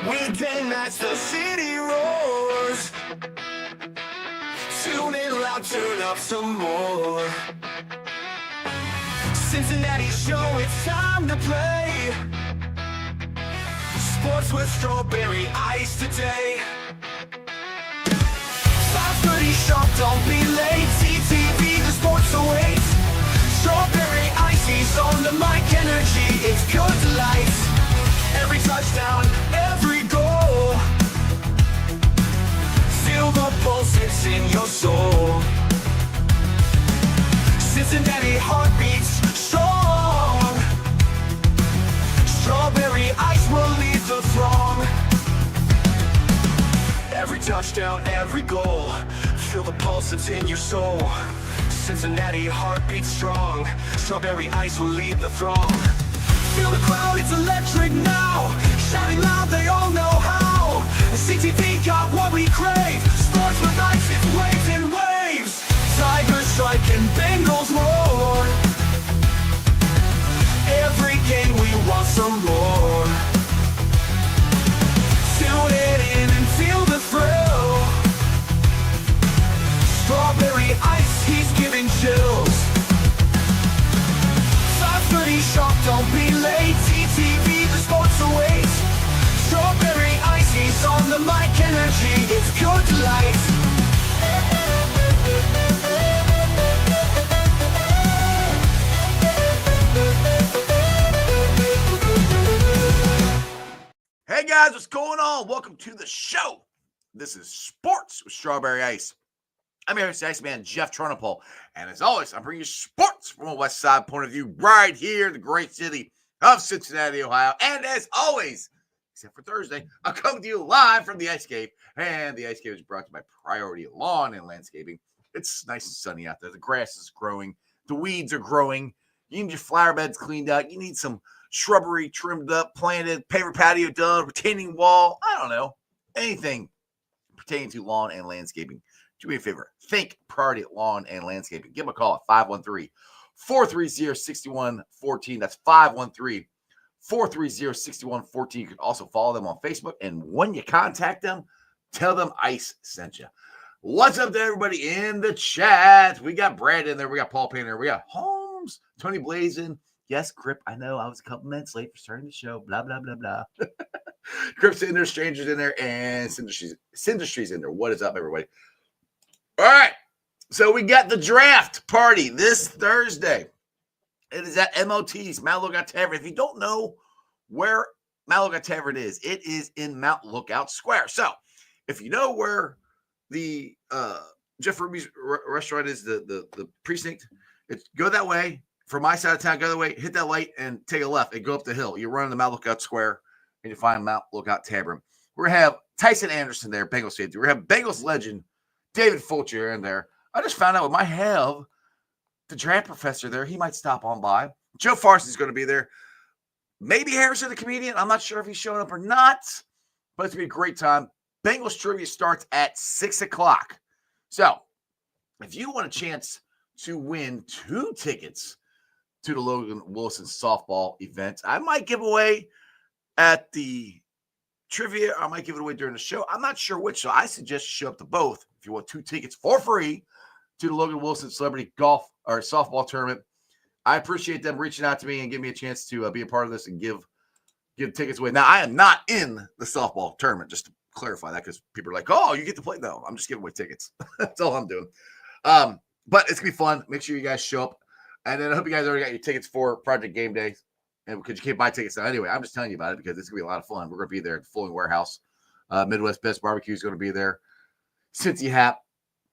Weekend nights, the city roars. Tune in loud, turn up some more. Cincinnati show, it's time to play. Sports with strawberry ice today. 5:30 sharp, don't be late. TTV, the sports awaits. Strawberry ice, he's on the mic, energy, it's pure delight. Every touchdown, every goal. Feel the pulse, it's in your soul. Cincinnati heartbeats strong. Strawberry ice will lead the throng. Every touchdown, every goal. Feel the pulse, it's in your soul. Cincinnati heartbeats strong. Strawberry ice will lead the throng. Feel the crowd, it's electric now. Shouting loud, they all know how. CTV got what we crave. Sports with ice, it's waves and waves. Tigers strike and Bengals roar. Every game we want some more. Tune it in and feel the thrill. Strawberry ice, he's giving chills. 5:30 sharp, don't be late. TTV, the sports awaits. Strawberry ice, he's on the mic, energy, it's pure delight. Hey guys, what's going on? Welcome to the show. This is Sports with Strawberry Ice. I'm your host, Iceman Jeff Tronopole, and as always, I'm bringing you sports from a West Side point of view right here in the great city of Cincinnati, Ohio. And as always, except for Thursday, I'm coming to you live from the Ice Cave, and the Ice Cave is brought to you by Priority Lawn and Landscaping. It's nice and sunny out there. The grass is growing. The weeds are growing. You need your flower beds cleaned out. You need some shrubbery trimmed up, planted, paver patio done, retaining wall. I don't know. Anything pertaining to lawn and landscaping. Do me a favor. Think Priority Lawn and Landscaping. Give them a call at 513-430-6114. That's 513-430-6114. You can also follow them on Facebook. And when you contact them, tell them Ice sent you. What's up to everybody in the chat? We got Brad in there. We got Paul Painter. We got Holmes, Tony Blazin. Yes, Grip. I know I was a couple minutes late for starting the show. Blah, blah, blah, blah. Grip's in there, Strangers in there, and Syndustry's in there. What is up, everybody? All right, so we got the draft party this Thursday. It is at MOT's, Mount Lookout Tavern. If you don't know where Mount Lookout Tavern is, it is in Mount Lookout Square. So if you know where the Jeff Ruby's restaurant is, the precinct, go that way. From my side of town, go that way, hit that light, and take a left and go up the hill. You run in the Mount Lookout Square, and you find Mount Lookout Tavern. We're going to have Tyson Anderson there, Bengals safety. We're going to have Bengals legend David Fulcher in there. I just found out we might have the draft professor there. He might stop on by. Joe Farson's going to be there. Maybe Harrison, the comedian. I'm not sure if he's showing up or not, but it's going to be a great time. Bengals trivia starts at 6 o'clock. So if you want a chance to win 2 tickets to the Logan Wilson softball event, I might give away at the trivia. I might give it away during the show. I'm not sure which, so I suggest you show up to both if you want 2 tickets for free to the Logan Wilson Celebrity Golf or Softball Tournament. I appreciate them reaching out to me and giving me a chance to be a part of this and give tickets away. Now, I am not in the softball tournament, just to clarify that, because people are like, oh, you get to play. No, I'm just giving away tickets. That's all I'm doing. But it's going to be fun. Make sure you guys show up. And then I hope you guys already got your tickets for Project Game Day. And because you can't buy tickets now anyway, I'm just telling you about it because it's going to be a lot of fun. We're going to be there at the Flowing Warehouse. Midwest Best Barbecue is going to be there. Cincy Hap.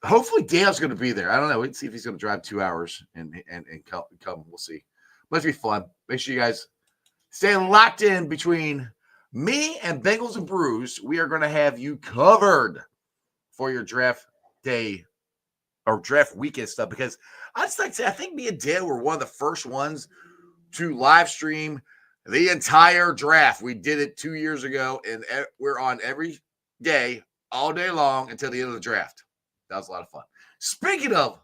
Hopefully Dale's going to be there. I don't know. We'll see if he's going to drive 2 hours and come. We'll see. But it's going to be fun. Make sure you guys stay locked in between me and Bengals and Brews. We are going to have you covered for your draft day or draft weekend stuff, because I just like to say, I think me and Dale were one of the first ones to live stream the entire draft. We did it 2 years ago, and we're on every day, all day long until the end of the draft. That was a lot of fun. Speaking of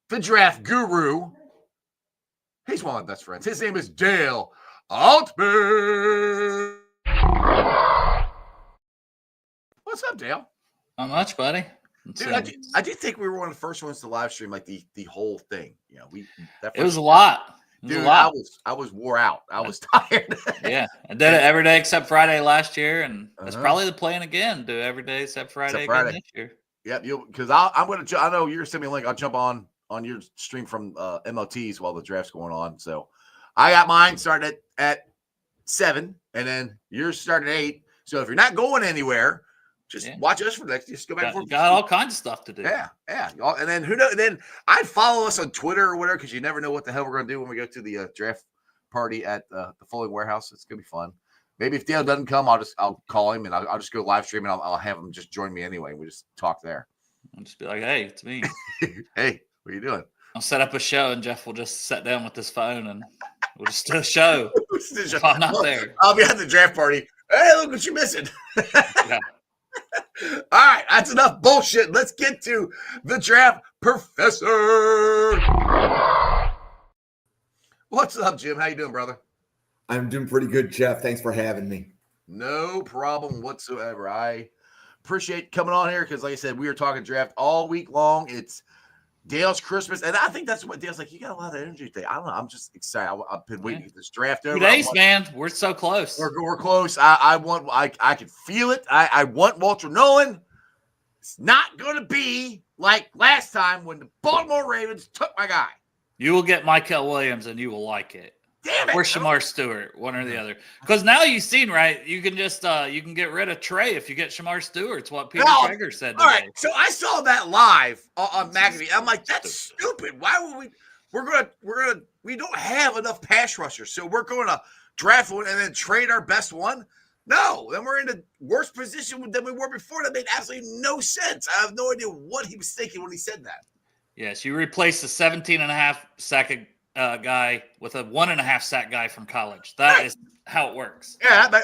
the draft guru, he's one of my best friends. His name is Dale Altman. What's up, Dale? Not much, buddy. Dude, I do think we were one of the first ones to live stream like the whole thing. You know, it was a lot. Dude, I was wore out. I was tired. Yeah, I did it every day except Friday last year, and that's probably the plan again. Do every day except Friday again this year. Yep, because I'm gonna. I know you're sending me a link. I'll jump on your stream from MLTs while the draft's going on. So I got mine started at 7, and then yours started at 8. So if you're not going anywhere, just watch us for the next. Just go back. Got all kinds of stuff to do. Yeah. And then who knows? Then I'd follow us on Twitter or whatever, because you never know what the hell we're gonna do when we go to the draft party at the Fulling Warehouse. It's gonna be fun. Maybe if Dale doesn't come, I'll call him and I'll just go live stream and I'll have him just join me anyway. We just talk there. I'll just be like, hey, it's me. Hey, what are you doing? I'll set up a show and Jeff will just sit down with his phone and we'll just do a show. If I'm not there. I'll be at the draft party. Hey, look what you're missing. Yeah. All right, that's enough bullshit. Let's get to the draft professor. What's up, Jim? How you doing, brother? I'm doing pretty good, Jeff. Thanks for having me. No problem whatsoever. I appreciate coming on here because, like I said, we were talking draft all week long. It's Dale's Christmas, and I think that's what Dale's like. You got a lot of energy today. I don't know. I'm just excited. I've been waiting to get this draft over. 2 days, man. We're so close. We're close. I can feel it. I want Walter Nolan. It's not going to be like last time when the Baltimore Ravens took my guy. You will get Michael Williams, and you will like it. Damn it. Or Shamar Stewart, one or the other. Because now you've seen, right? You can just you can get rid of Trey if you get Shamar Stewart. It's what Peter Traeger said today. All right, so I saw that live on McAfee. I'm like, that's stupid. Why would we don't have enough pass rushers, so we're going to draft one and then trade our best one? No, then we're in a worse position than we were before. That made absolutely no sense. I have no idea what he was thinking when he said that. Yes, you replace the 17.5 sack guy with a 1.5 sack guy from college. That is how it works. Yeah, that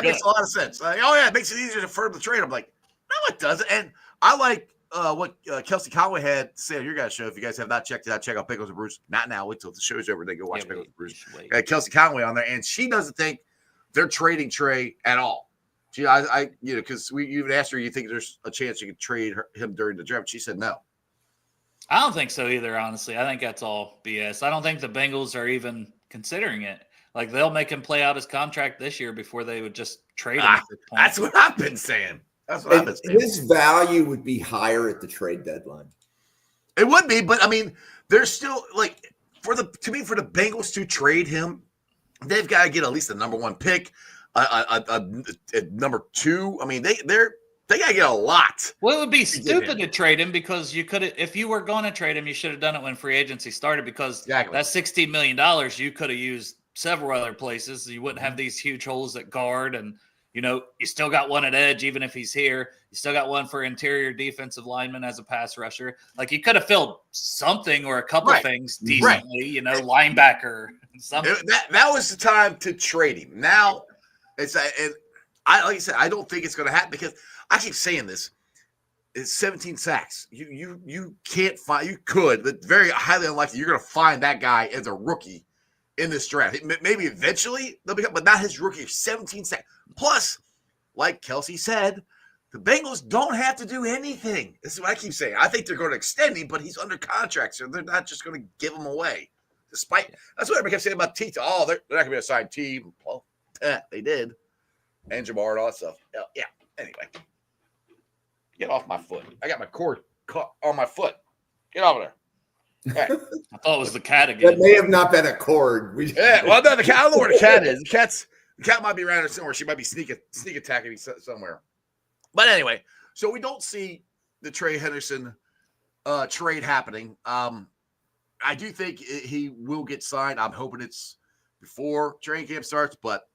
makes a lot of sense. Like, oh yeah, it makes it easier to further the trade. I'm like, no, it doesn't. And I like what Kelsey Conway had to say on your guys' show. If you guys have not checked it out, check out Bengals and Brews. Not now. Wait till the show's over. Then go watch Bengals and Brews. Kelsey Conway on there, and she doesn't think they're trading Trey at all. She, because we even asked her, you think there's a chance you could trade him during the draft? She said no. I don't think so either, honestly. I think that's all BS. I don't think the Bengals are even considering it. Like, they'll make him play out his contract this year before they would just trade him at this point. That's what I've been saying. His value would be higher at the trade deadline. It would be, but I mean, there's still like for the Bengals to trade him, they've got to get at least a number 1 pick, a number 2. I mean, they got to get a lot. Well, it would be stupid to trade him because you could have, if you were going to trade him, you should have done it when free agency started because that $16 million you could have used several other places. You wouldn't have these huge holes at guard, and you still got one at edge even if he's here. You still got one for interior defensive lineman as a pass rusher. Like, you could have filled something or a couple things decently. Linebacker. Something. That was the time to trade him. Now it's like I said, I don't think it's going to happen because I keep saying this. It's 17 sacks. You can't find. You could, but very highly unlikely you're going to find that guy as a rookie in this draft. Maybe eventually they'll become, but not his rookie. 17 sacks. Plus, like Kelsey said, the Bengals don't have to do anything. This is what I keep saying. I think they're going to extend him, but he's under contract, so they're not just going to give him away. That's what everybody kept saying about T. Oh, they're not going to be a signed team. Well, they did. And Jamar and all that stuff. Yeah. Anyway. Get off my foot. I got my cord caught on my foot. Get over there. Right. I thought it was the cat again. That may have not been a cord. No, the cat. I don't know where the cat is. The cat might be around here somewhere. She might be sneak attacking me somewhere. But anyway, so we don't see the Trey Henderson trade happening. I do think he will get signed. I'm hoping it's before training camp starts, but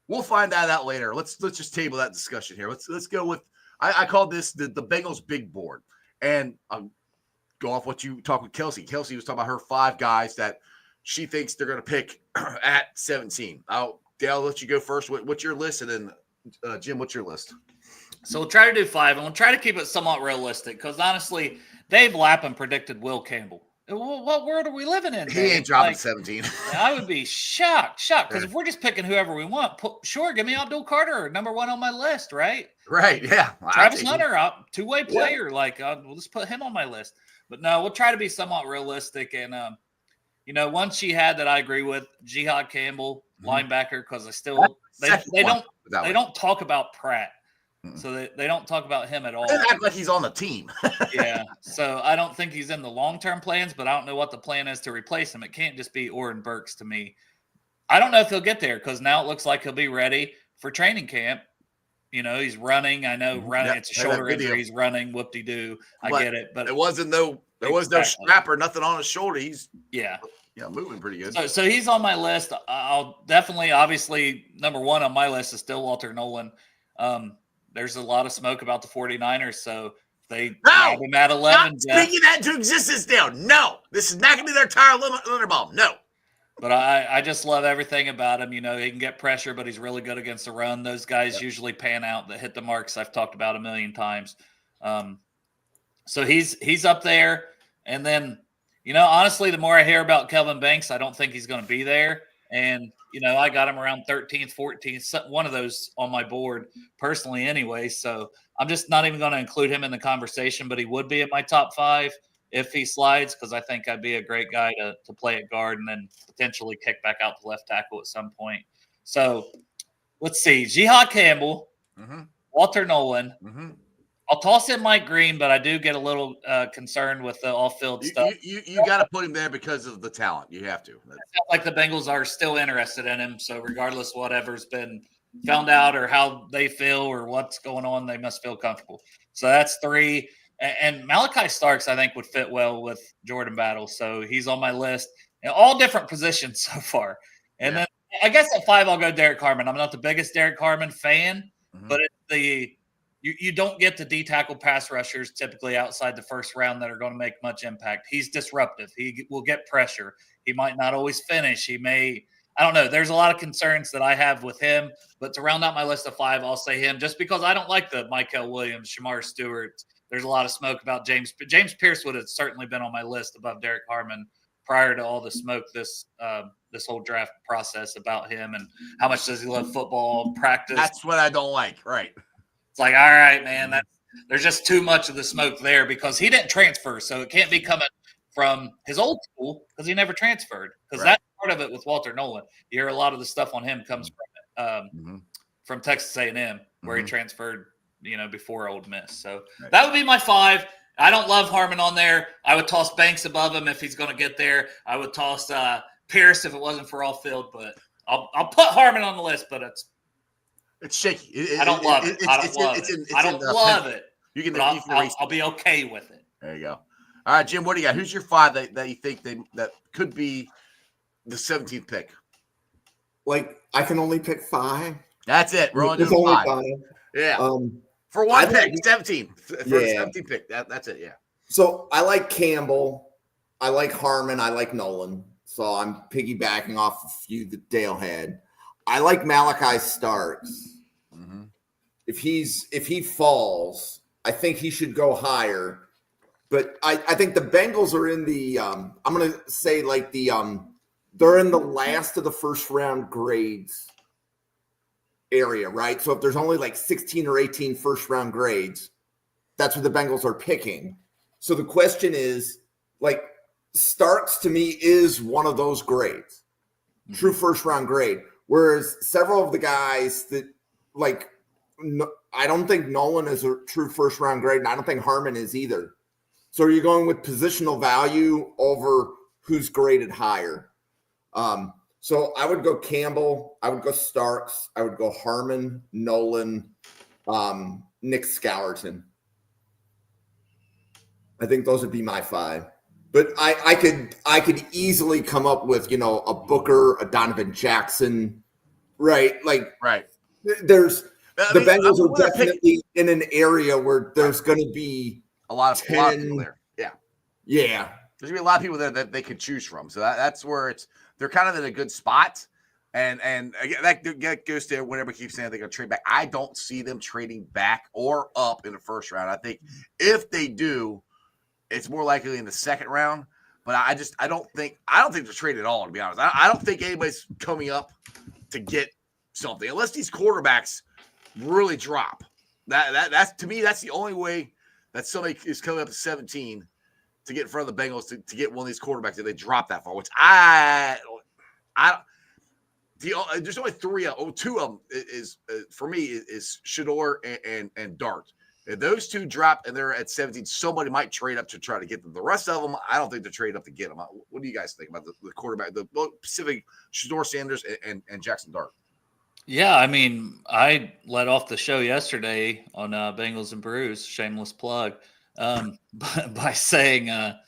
we'll find that out later. Let's just table that discussion here. Let's go with I called this the Bengals big board, and I'll go off what you talked with Kelsey. Kelsey was talking about her 5 guys that she thinks they're going to pick at 17. Dale, I'll let you go first. What's your list? And then, Jim, what's your list? So we'll try to do 5, and we'll try to keep it somewhat realistic because, honestly, Dave Lapham predicted Will Campbell. What world are we living in? He ain't dropping 17. I would be shocked. Because if we're just picking whoever we want, sure, give me Abdul Carter, number 1 on my list, right? Right, yeah. Travis Hunter, two-way player. Yeah. We'll just put him on my list. But no, we'll try to be somewhat realistic. And, one she had that I agree with, Jihad Campbell, linebacker, because they don't talk about Pratt. So they don't talk about him at all. They act like he's on the team. Yeah. So I don't think he's in the long-term plans, but I don't know what the plan is to replace him. It can't just be Oren Burks to me. I don't know if he'll get there because now it looks like he'll be ready for training camp. He's running. I know running. It's a shoulder injury. He's running. Whoop-de-doo. I get it. But there was no strap or nothing on his shoulder. He's moving pretty good. So he's on my list. I'll definitely, obviously, number 1 on my list is still Walter Nolan. There's a lot of smoke about the 49ers, so they have him at 11. Not speaking that into existence now. No, this is not going to be their tire limiter bomb. No. But I just love everything about him. He can get pressure, but he's really good against the run. Those guys usually pan out that hit the marks I've talked about a million times. So he's up there. And then, honestly, the more I hear about Kelvin Banks, I don't think he's going to be there. And, I got him around 13th, 14th, one of those on my board personally anyway. So I'm just not even going to include him in the conversation, but he would be in my top 5 if he slides, because I think I'd be a great guy to play at guard and then potentially kick back out to left tackle at some point. So let's see. Jihad Campbell, Walter Nolan. I'll toss in Mike Green, but I do get a little concerned with the off-field stuff. You got to put him there because of the talent. You have to. I feel like the Bengals are still interested in him, so regardless of whatever's been found out or how they feel or what's going on, they must feel comfortable. So that's 3. And Malachi Starks, I think, would fit well with Jordan Battle, so he's on my list. All different positions so far. And then I guess at 5, I'll go Derek Harmon. I'm not the biggest Derek Harmon fan, but it's you don't get the D-tackle pass rushers typically outside the first round that are going to make much impact. He's disruptive. He will get pressure. He might not always finish. He may – I don't know. There's a lot of concerns that I have with him. But to round out my list of 5, I'll say him just because I don't like the Michael Williams, Shamar Stewart. There's a lot of smoke about James. But James Pierce would have certainly been on my list above Derek Harmon prior to all the smoke this whole draft process about him and how much does he love football, practice. That's what I don't like, right. It's like, all right, man, there's just too much of the smoke there because he didn't transfer, so it can't be coming from his old school because he never transferred. Because that's part of it with Walter Nolan. You hear a lot of the stuff on him comes from Texas A&M where he transferred, before Ole Miss. So that would be my 5. I don't love Harmon on there. I would toss Banks above him if he's going to get there. I would toss Pierce if it wasn't for off field, but I'll put Harmon on the list, but it's shaky. I don't love it. I don't love it. I'll be okay with it. There you go. All right, Jim, what do you got? Who's your 5 that you think that could be the 17th pick? I can only pick 5. That's it. We're only doing 5. Yeah. For one pick, 17. For the 17th pick. That's it, yeah. So I like Campbell. I like Harmon. I like Nolan. So I'm piggybacking off a few that Dale had. I like Malachi Starks. If he falls, I think he should go higher. But I think the Bengals are in the I'm going to say they're in the last of the first round grades area, right? So if there's only 16 or 18 first round grades, that's what the Bengals are picking. So the question is, Starks to me is one of those grades, true first round grade. Whereas several of the guys that I don't think Nolan is a true first round grade, and I don't think Harmon is either. So are you going with positional value over who's graded higher? So I would go Campbell, I would go Starks, I would go Harmon, Nolan, Nick Scallerton. I think those would be my 5. But I could easily come up with, a Booker, a Donovan Jackson, right? There's the Bengals are definitely in an area where there's going to be a lot of people there. Yeah. Yeah. There's going to be a lot of people there that they could choose from. So that's where they're kind of in a good spot. And again, that goes to whenever keeps saying they're going to trade back. I don't see them trading back or up in the first round. I think if they do, it's more likely in the second round. But I don't think they're traded at all, to be honest. I don't think anybody's coming up to get something unless these quarterbacks really drop. That's to me, that's the only way that somebody is coming up to 17 to get in front of the Bengals to get one of these quarterbacks that they drop that far, which there's only two of them is for me is Shador and Dart. If those two drop and they're at 17, somebody might trade up to try to get them. The rest of them, I don't think they're trade up to get them. What do you guys think about the quarterback, the Pacific Shador Sanders and Jackson Dart? Yeah, I mean, I led off the show yesterday on Bengals and Brews, shameless plug, by saying a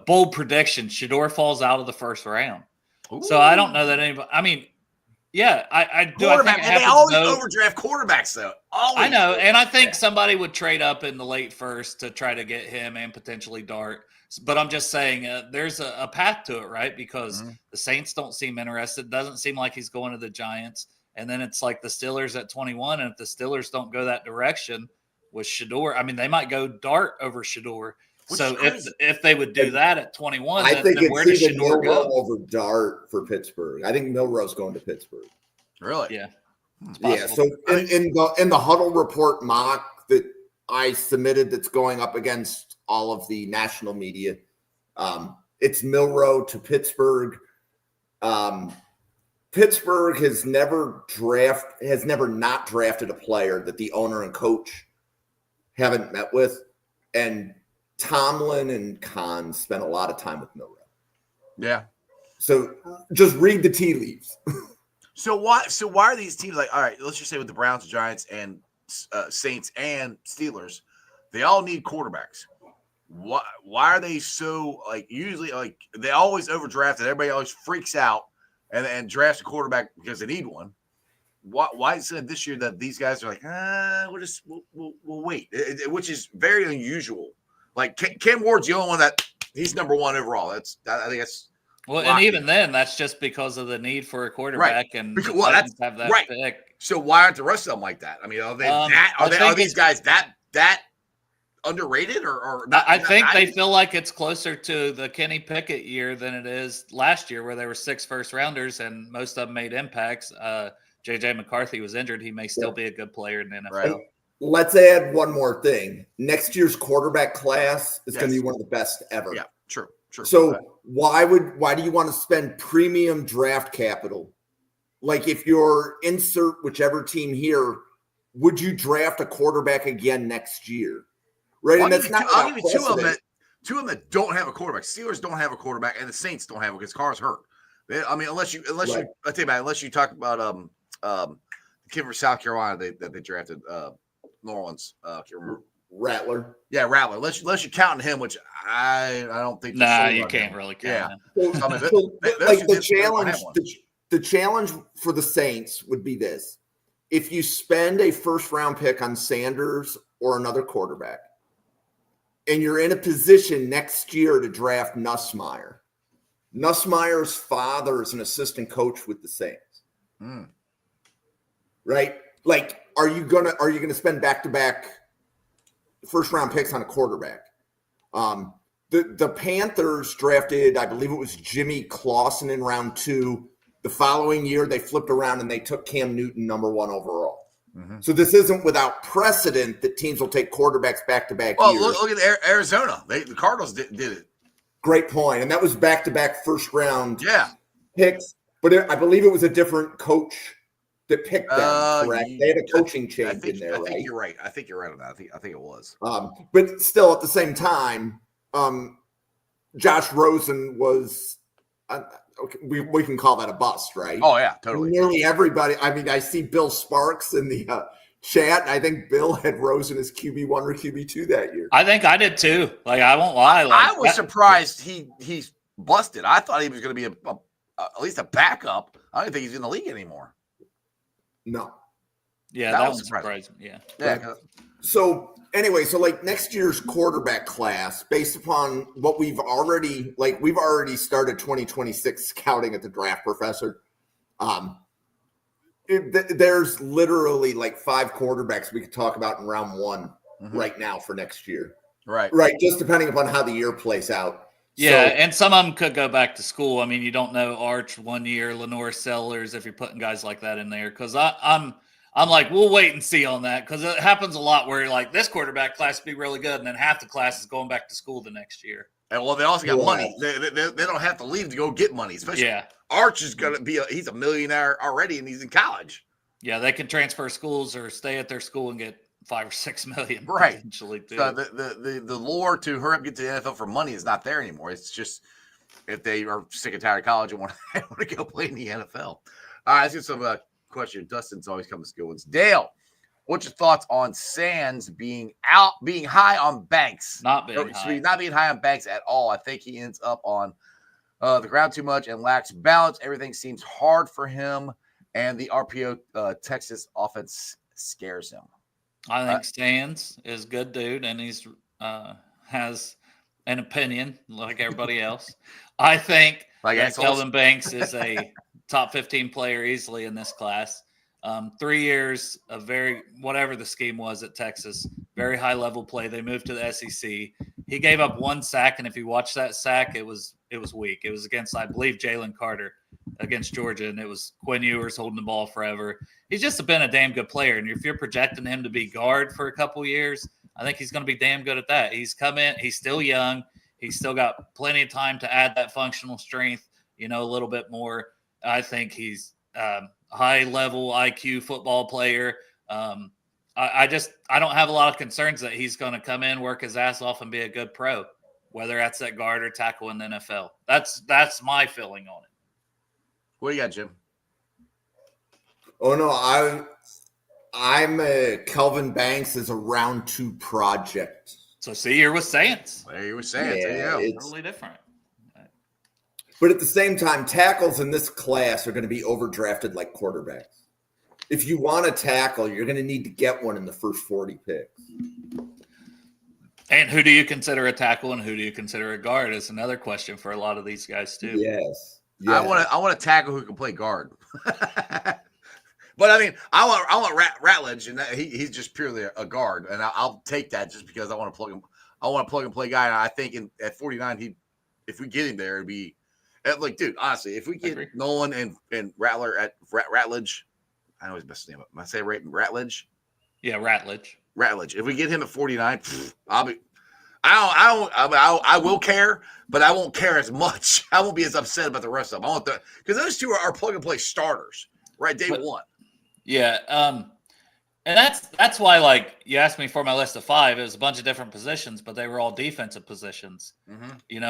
bold prediction: Shador falls out of the first round. Ooh. So I don't know that anybody. I mean, yeah, I do. I think they always overdraft quarterbacks, though. Always. I know, and I think somebody would trade up in the late first to try to get him and potentially Dart. But I'm just saying there's a path to it, right? Because the Saints don't seem interested. Doesn't seem like he's going to the Giants. And then it's like the Steelers at 21. And if the Steelers don't go that direction with Shador, I mean, they might go Dart over Shador. So if they would do that at 21, I think then where does it's Shador go? Over Dart for Pittsburgh. I think Milroe's going to Pittsburgh. Really? Yeah. Yeah. So in the huddle report mock that I submitted, that's going up against all of the national media, it's Milroe to Pittsburgh. Pittsburgh has never not drafted a player that the owner and coach haven't met with, and Tomlin and Khan spent a lot of time with Milroe. Yeah. So just read the tea leaves. So why are these teams like, all right, let's just say with the Browns, Giants, and Saints and Steelers, they all need quarterbacks. Why are they so like usually like they always overdraft and everybody always freaks out and drafts a quarterback because they need one? Why is it this year that these guys are like, we'll wait, which is very unusual. Like Cam Ward's the only one that he's number one overall. I think that's well, and even then, that's just because of the need for a quarterback, right. And That's have that right. pick. So why aren't the rest of them like that? I mean, are these guys that underrated or not? I think they feel like it's closer to the Kenny Pickett year than it is last year, where there were 6 first-rounders and most of them made impacts. J.J. McCarthy was injured. He may still be a good player in the NFL. Right. Let's add one more thing. Next year's quarterback class is going to be one of the best ever. Yeah, true. So why do you want to spend premium draft capital? Like if you're insert whichever team here, would you draft a quarterback again next year? Right. Well, and that's not. I'll give you two of them that don't have a quarterback. Steelers don't have a quarterback, and the Saints don't have it because Carr's hurt. Unless you talk about the kid from South Carolina that they drafted, New Orleans. I can't remember. Rattler. Yeah, Rattler. Unless you're counting him, which I don't think. Nah, you can't really count him. The challenge for the Saints would be this: if you spend a first-round pick on Sanders or another quarterback, and you're in a position next year to draft Nussmeier. Nussmeier's father is an assistant coach with the Saints. Right? Like, are you gonna spend back-to-back first-round picks on a quarterback? The Panthers drafted, I believe it was Jimmy Clausen in round 2. The following year, they flipped around and they took Cam Newton number 1 overall. So this isn't without precedent that teams will take quarterbacks back-to-back years. Look at Arizona. The Cardinals did it. Great point. And that was back-to-back first-round picks. But I believe it was a different coach that picked them, correct? They had a coaching change in there, right? I think you're right. I think you're right on that. I think it was. But still, at the same time, Josh Rosen was okay, we can call that a bust, right? Oh, yeah, totally. Nearly everybody. I mean, I see Bill Sparks in the chat, and I think Bill had Rosen as QB1 or QB2 that year. I think I did too. Like, I won't lie. I was surprised he's busted. I thought he was going to be at least a backup. I don't think he's in the league anymore. No. Yeah, that was surprising. Yeah. So anyway, like next year's quarterback class, based upon what we've already started 2026 scouting at the Draft Professor. There's literally like 5 quarterbacks we could talk about in round 1 right now for next year. Right. Just depending upon how the year plays out. Yeah, and some of them could go back to school. I mean, you don't know Arch 1 year, Lenore Sellers, if you're putting guys like that in there. Because I'm like, we'll wait and see on that, because it happens a lot where like this quarterback class be really good, and then half the class is going back to school the next year. And well, they also got money. They don't have to leave to go get money. Especially Arch is going to be he's a millionaire already, and he's in college. Yeah, they can transfer schools or stay at their school and get $5 or $6 million, right? Potentially too. So the lure to hurry up get to the NFL for money is not there anymore. It's just if they are sick and tired of college and want to go play in the NFL. All right, let's get some questions. Dustin's always coming to good ones. Dale, what's your thoughts on Sands being high on Banks? Not being high on Banks at all. I think he ends up on the ground too much and lacks balance. Everything seems hard for him, and the RPO Texas offense scares him. I think Sands is a good dude, and he's has an opinion like everybody else. I think Kelvin Banks is a top 15 player easily in this class. 3 years of whatever the scheme was at Texas, very high level play. They moved to the SEC. He gave up 1 sack, and if you watch that sack, it was weak. It was against, I believe, Jalen Carter against Georgia, and it was Quinn Ewers holding the ball forever. He's just been a damn good player, and if you're projecting him to be guard for a couple years, I think he's going to be damn good at that. He's come in. He's still young. He's still got plenty of time to add that functional strength, a little bit more. I think he's high-level IQ football player. I don't have a lot of concerns that he's going to come in, work his ass off, and be a good pro, whether that's at guard or tackle in the NFL. That's my feeling on it. What do you got, Jim? Oh no, I'm a Kelvin Banks is a round 2 project. So see, you're with Sands. There you were saying, it's totally different. But at the same time, tackles in this class are going to be overdrafted like quarterbacks. If you want a tackle, you're going to need to get one in the first 40 picks. And who do you consider a tackle and who do you consider a guard is another question for a lot of these guys too. Yes. I want a tackle who can play guard. But I mean, I want Ratledge, and he's just purely a guard, and I'll take that just because I want to plug him. I want a plug and play guy, and I think at 49, if we get him there, it'd be like, dude. Honestly, if we get Nolan and Rattler at Ratledge, I know his best name. Am I saying right? Ratledge. Yeah, Ratledge. If we get him at 49, I will care, but I won't care as much. I won't be as upset about the rest of them. I want because those two are plug and play starters, right? Day one. Yeah, and that's why, like, you asked me for my list of 5. It was a bunch of different positions, but they were all defensive positions. Mm-hmm.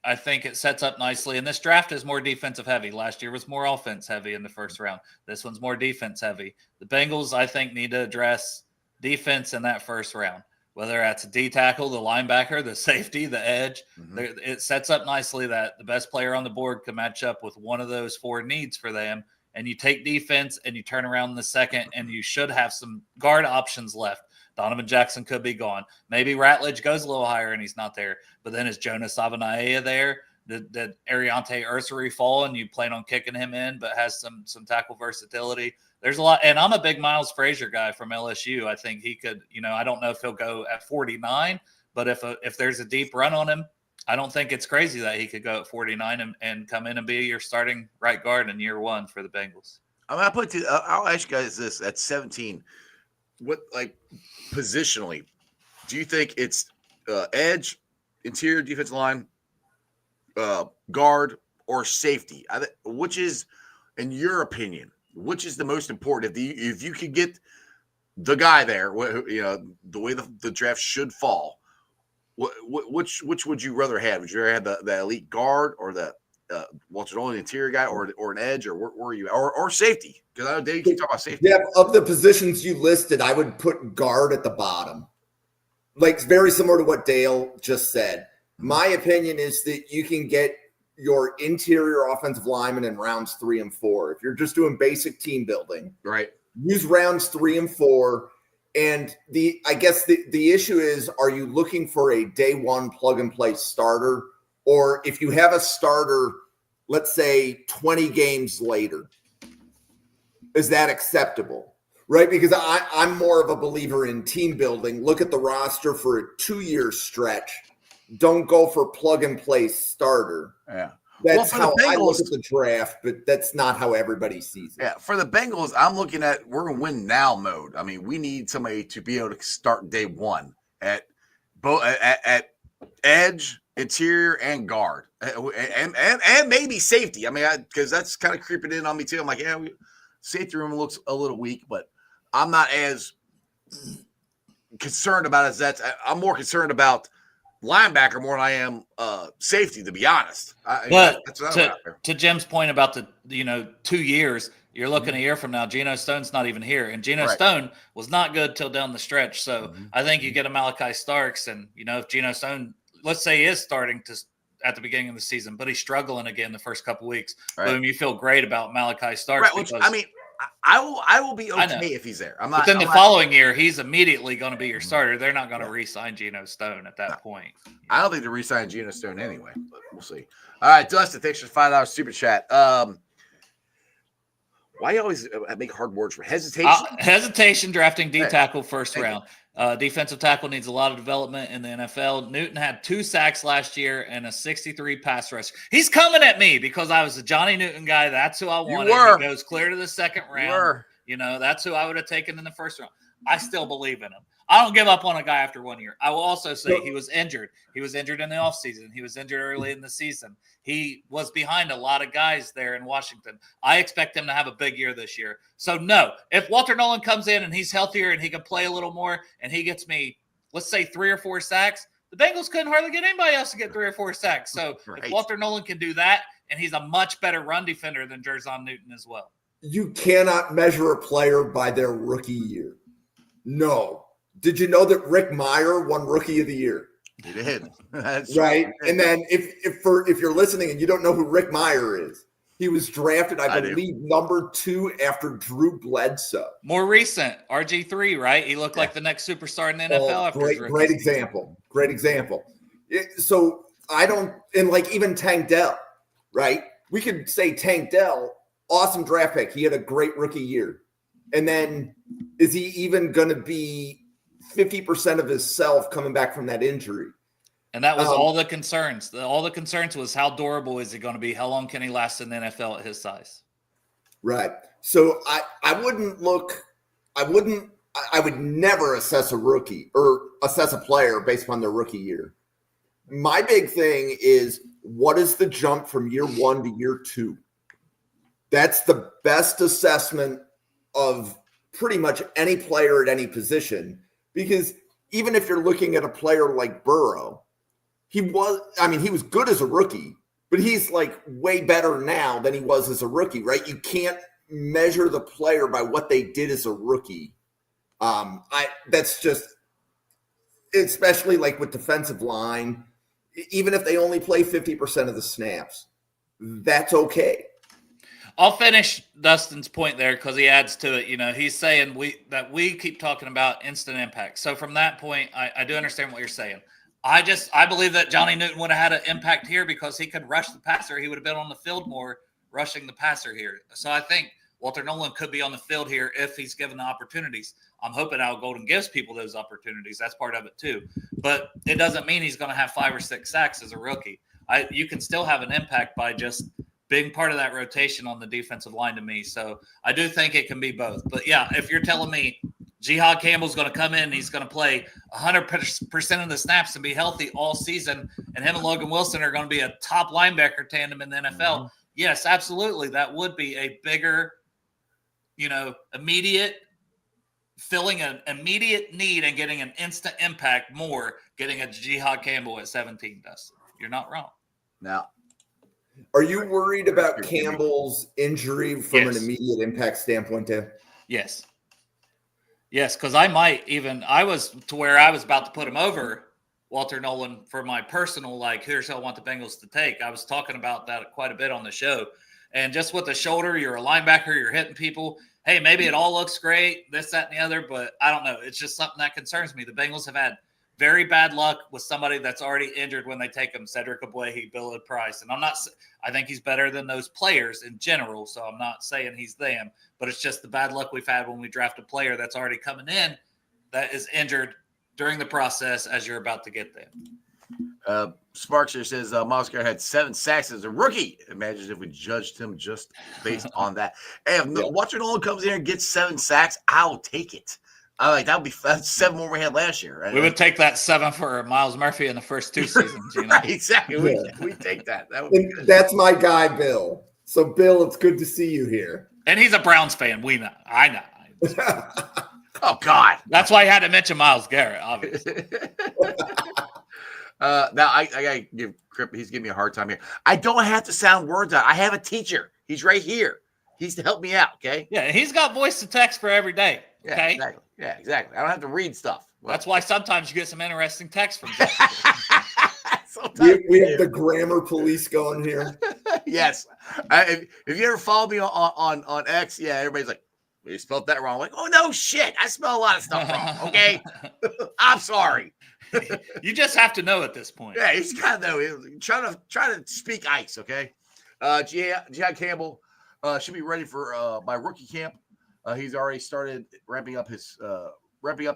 I think it sets up nicely. And this draft is more defensive heavy. Last year was more offense heavy in the first round. This one's more defense heavy. The Bengals, I think, need to address defense in that first round. Whether that's a D tackle, the linebacker, the safety, the edge, it sets up nicely that the best player on the board can match up with one of those 4 needs for them. And you take defense and you turn around in the second, and you should have some guard options left. Donovan Jackson could be gone. Maybe Ratledge goes a little higher and he's not there. But then is Jonas Savanaia there? Did Ariante Ursary fall and you plan on kicking him in but has some tackle versatility? There's a lot. And I'm a big Miles Frazier guy from LSU. I think he could, I don't know if he'll go at 49, but if there's a deep run on him, I don't think it's crazy that he could go at 49 and come in and be your starting right guard in year 1 for the Bengals. I'll ask you guys this at 17. What, like, positionally, do you think it's edge, interior defensive line, guard, or safety? Which is, in your opinion, which is the most important? If you could get the guy there, the way the draft should fall, which would you rather have? Would you rather have the elite guard or the only interior guy or an edge, or where are you, or safety? Because I know Dave keep talking about safety. Yeah, of the positions you listed, I would put guard at the bottom. Like, very similar to what Dale just said. My opinion is that you can get your interior offensive lineman in rounds 3 and 4. If you're just doing basic team building, right? Use rounds 3 and 4. And I guess the issue is, are you looking for a day 1 plug and play starter? Or if you have a starter, let's say 20 games later, is that acceptable? Right? Because I'm more of a believer in team building. Look at the roster for a 2-year stretch don't go for plug and play starter. Yeah. That's how I look at the draft, but that's not how everybody sees it. Yeah, for the Bengals, I'm looking at we're in win now mode. I mean, we need somebody to be able to start day one at both at edge, interior, and guard, and maybe safety. I mean, because that's kind of creeping in on me too. I'm like, yeah, safety room looks a little weak, but I'm not as concerned about it as that. I'm more concerned about linebacker more than I am safety, to be honest. But to Jim's point about the 2 years, you're looking a year from now, Geno Stone's not even here, and Geno Stone was not good till down the stretch. So I think you get a Malachi Starks, and if Geno Stone, let's say, is starting to at the beginning of the season, but he's struggling again the first couple weeks. Boom, you feel great about Malachi Starks. Right, which I mean, I will be okay if he's there. I'm not. But then the following year, he's immediately going to be your starter. They're not going to re-sign Geno Stone at that point. I don't think they re-sign Geno Stone anyway, but we'll see. All right, Dustin, thanks for $5 super chat. Why you always make hard words for hesitation? Hesitation drafting D tackle first round. Defensive tackle needs a lot of development in the NFL. Newton had 2 sacks last year and a 63 pass rush. He's coming at me because I was a Johnny Newton guy. That's who I wanted. He goes clear to the second round. That's who I would have taken in the first round. I still believe in him. I don't give up on a guy after 1 year. I will also say he was injured. He was injured in the offseason. He was injured early in the season. He was behind a lot of guys there in Washington. I expect him to have a big year this year. So, no, if Walter Nolan comes in and he's healthier and he can play a little more and he gets me, let's say, 3 or 4 sacks, the Bengals couldn't hardly get anybody else to get 3 or 4 sacks. So if Walter Nolan can do that, and he's a much better run defender than Jerzon Newton as well. You cannot measure a player by their rookie year. No. Did you know that Rick Meyer won Rookie of the Year? He did. That's right. And then if you're listening and you don't know who Rick Meyer is, he was drafted, I believe, number 2 after Drew Bledsoe. More recent, RG3, right? He looked like the next superstar in the NFL. Great example. Great example. So I don't, and like even Tank Dell, right? We could say Tank Dell, awesome draft pick. He had a great rookie year. And then is he even going to be 50% of his self coming back from that injury? And that was all the concerns. All the concerns was how durable is he going to be? How long can he last in the NFL at his size? Right. So I would never assess a rookie or assess a player based upon their rookie year. My big thing is, what is the jump from year 1 to year 2? That's the best assessment of pretty much any player at any position. Because even if you're looking at a player like Burrow, he was good as a rookie, but he's like way better now than he was as a rookie, right? You can't measure the player by what they did as a rookie. That's just, especially like with defensive line, even if they only play 50% of the snaps, that's okay. I'll finish Dustin's point there because he adds to it. He's saying we keep talking about instant impact. So from that point, I do understand what you're saying. I believe that Johnny Newton would have had an impact here because he could rush the passer. He would have been on the field more rushing the passer here. So I think Walter Nolan could be on the field here if he's given the opportunities. I'm hoping Al Golden gives people those opportunities. That's part of it too. But it doesn't mean he's going to have 5 or 6 sacks as a rookie. You can still have an impact by just being part of that rotation on the defensive line to me. So I do think it can be both. But, yeah, if you're telling me Jihad Campbell's going to come in and he's going to play 100% of the snaps and be healthy all season, and him and Logan Wilson are going to be a top linebacker tandem in the NFL, yes, absolutely. That would be a bigger, immediate filling an immediate need and getting an instant impact more, getting a Jihad Campbell at 17, Dustin. You're not wrong. Now, are you worried about Campbell's injury from an immediate impact standpoint, too? Yes. Yes, because I was to where I was about to put him over Walter Nolan for my personal, here's how I want the Bengals to take. I was talking about that quite a bit on the show. And just with the shoulder, you're a linebacker, you're hitting people. Hey, maybe it all looks great, this, that, and the other, but I don't know. It's just something that concerns me. The Bengals have had very bad luck with somebody that's already injured when they take him, Cedric Ogbuehi, Bill Price. And I think he's better than those players in general, so I'm not saying he's them, but it's just the bad luck we've had when we draft a player that's already coming in that is injured during the process as you're about to get them. Sparks here says Miles Garrett had 7 sacks as a rookie. Imagine if we judged him just based on that. Hey, if Walter Nolan comes in and gets 7 sacks, I'll take it. That's 7 more we had last year. Right? We would take that 7 for Miles Murphy in the first 2 seasons. You know? Right, exactly. We take that. That would be good. That's my guy, Bill. So, Bill, it's good to see you here. And he's a Browns fan. We know. I know. Oh God. That's why I had to mention Miles Garrett, obviously. Now I gotta give Crip. He's giving me a hard time here. I don't have to sound words out. I have a teacher. He's right here. He's to help me out. Okay. Yeah, he's got voice to text for every day. Okay. Yeah, exactly. Yeah, exactly. I don't have to read stuff. Well, that's why sometimes you get some interesting texts from we have the grammar police going here. Yes. If you ever follow me on X, yeah, everybody's like, you spelled that wrong. I'm like, oh no, shit! I spell a lot of stuff wrong. Okay, I'm sorry. You just have to know at this point. Yeah, he's got to know. Try to speak ice. Okay. Jihad Campbell should be ready for my rookie camp. He's already started ramping up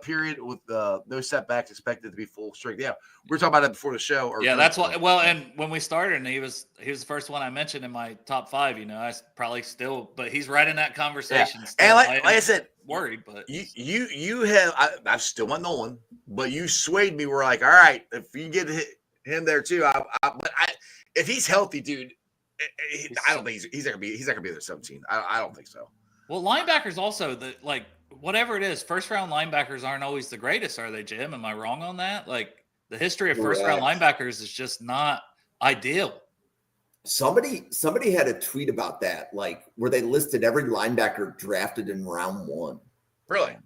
period with no setbacks, expected to be full strength. Yeah, we were talking about that before the show. Yeah, that's why. Well, and when we started, and he was the first one I mentioned in my top 5. You know, I probably still, but he's right in that conversation. Yeah. Still. And like I said, worried, but you have. I still want Nolan, but you swayed me. We're like, all right, if you get him there too, if he's healthy, dude, I don't think he's not gonna be there 17. I don't think so. Well, linebackers also whatever it is, first round linebackers aren't always the greatest, are they, Jim? Am I wrong on that? Like the history of first round linebackers is just not ideal. Somebody had a tweet about that, like where they listed every linebacker drafted in round 1. Really?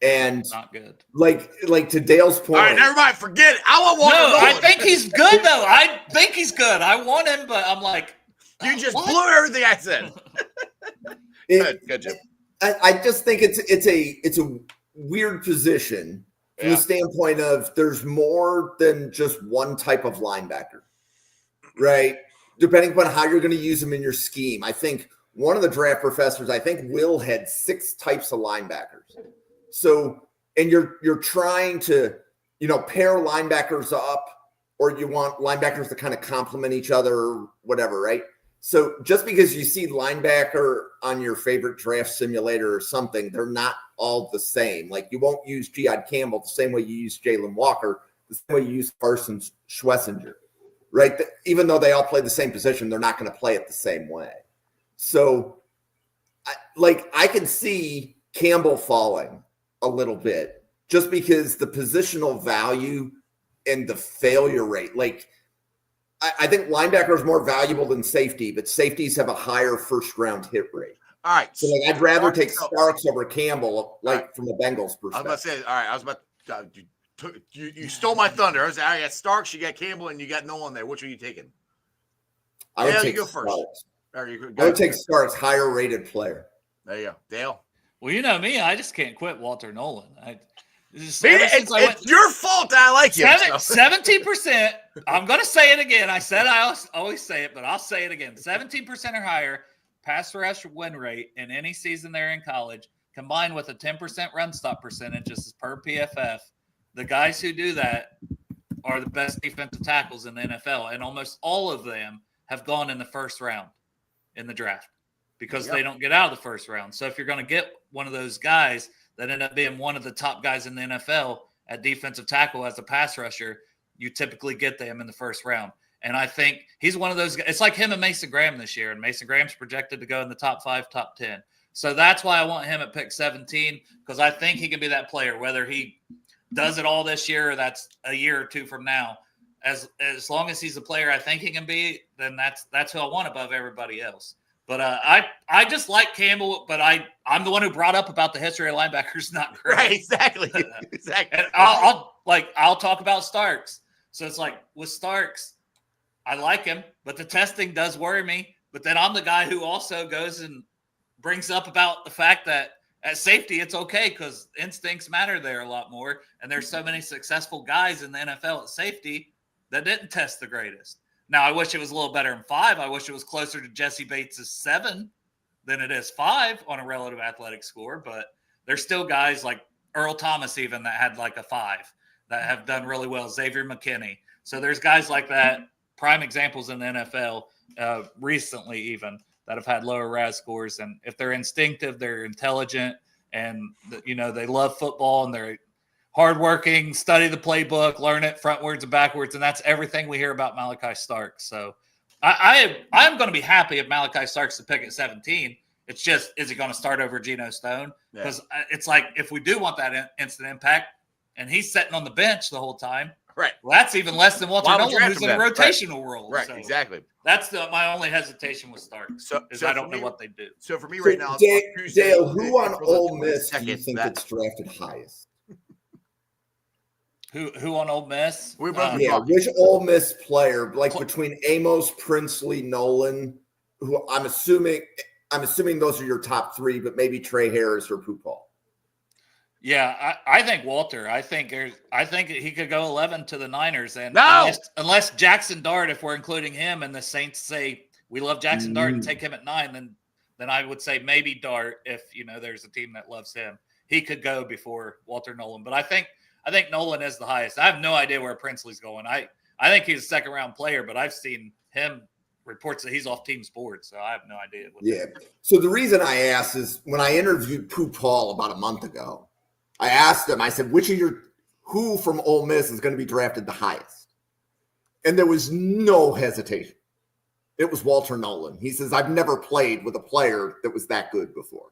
And not good. Like to Dale's point. All right, never mind. Forget it. I want Walter Nolan. I think he's good though. I think he's good. I want him, but I'm like, you just blew everything I said. Good, Jim. I just think it's a weird position from the standpoint of there's more than just one type of linebacker, right? Depending upon how you're going to use them in your scheme. I think one of the draft professors, Will, had 6 types of linebackers. So, and you're trying to, pair linebackers up, or you want linebackers to kind of complement each other or whatever, right? So just because you see linebacker on your favorite draft simulator or something, they're not all the same. Like you won't use Jihad Campbell the same way you use Jalen Walker, the same way you use Carson Schwessinger, right? Even though they all play the same position, they're not going to play it the same way. So I can see Campbell falling a little bit just because the positional value and the failure rate, I think linebacker is more valuable than safety, but safeties have a higher first-round hit rate. All right. So I'd rather take Starks over Campbell, from the Bengals perspective. I was about to say, all right, I was about to, you stole my thunder. I got Starks, you got Campbell, and you got Nolan there. Which are you taking? I would take you go Starks. First. I would take Starks, higher-rated player. There you go. Dale? Well, you know me. I just can't quit Walter Nolan. It's your fault that I like you. 17%. I'm going to say it again. I said I always say it, but I'll say it again. 17% or higher pass rush win rate in any season they're in college, combined with a 10% run stop percentage, this is per PFF. The guys who do that are the best defensive tackles in the NFL, and almost all of them have gone in the first round in the draft because they don't get out of the first round. So if you're going to get one of those guys that end up being one of the top guys in the NFL at defensive tackle as a pass rusher, you typically get them in the first round. And I think he's one of those guys. It's like him and Mason Graham this year, and Mason Graham's projected to go in the top 5, top 10. So that's why I want him at pick 17, because I think he can be that player, whether he does it all this year or that's a year or 2 from now. As long as he's a player I think he can be, then that's who I want above everybody else. But I just like Campbell, but I'm the one who brought up about the history of linebackers not great. Right, exactly. And I'll talk about Starks. So it's like with Starks, I like him, but the testing does worry me. But then I'm the guy who also goes and brings up about the fact that at safety, it's okay because instincts matter there a lot more. And there's so many successful guys in the NFL at safety that didn't test the greatest. Now, I wish it was a little better than 5. I wish it was closer to Jesse Bates' 7 than it is 5 on a relative athletic score. But there's still guys like Earl Thomas even that had like a 5 that have done really well. Xavier McKinney. So there's guys like that, prime examples in the NFL recently even, that have had lower RAS scores. And if they're instinctive, they're intelligent, and they love football and they're hardworking, study the playbook, learn it frontwards and backwards, and that's everything we hear about Malachi Starks. So I'm going to be happy if Malachi Starks to pick at 17. It's just, is he going to start over Geno Stone? Because it's like, if we do want that instant impact, and he's sitting on the bench the whole time, right? Well, that's even less than Walter Nolan, who's in a rotational role. Right, so exactly. That's my only hesitation with Starks. So I don't know what they do. So for me right now, Dale, who on Ole Miss do you think gets drafted highest? Who on Ole Miss? Which Ole Miss player, like between Amos, Princely, Nolan, who I'm assuming those are your top three, but maybe Trey Harris or Pupal. Yeah, I think Walter. I think he could go 11 to the Niners, and unless Jackson Dart, if we're including him, and the Saints say we love Jackson Dart and take him at 9, then I would say maybe Dart if there's a team that loves him. He could go before Walter Nolan, but I think Nolan is the highest. I have no idea where Princely's going. I think he's a second round player, but I've seen him reports that he's off team's board, so I have no idea. So the reason I asked is when I interviewed Pupal about a month ago, I asked him, I said, who from Ole Miss is going to be drafted the highest? And there was no hesitation. It was Walter Nolan. He says, I've never played with a player that was that good before.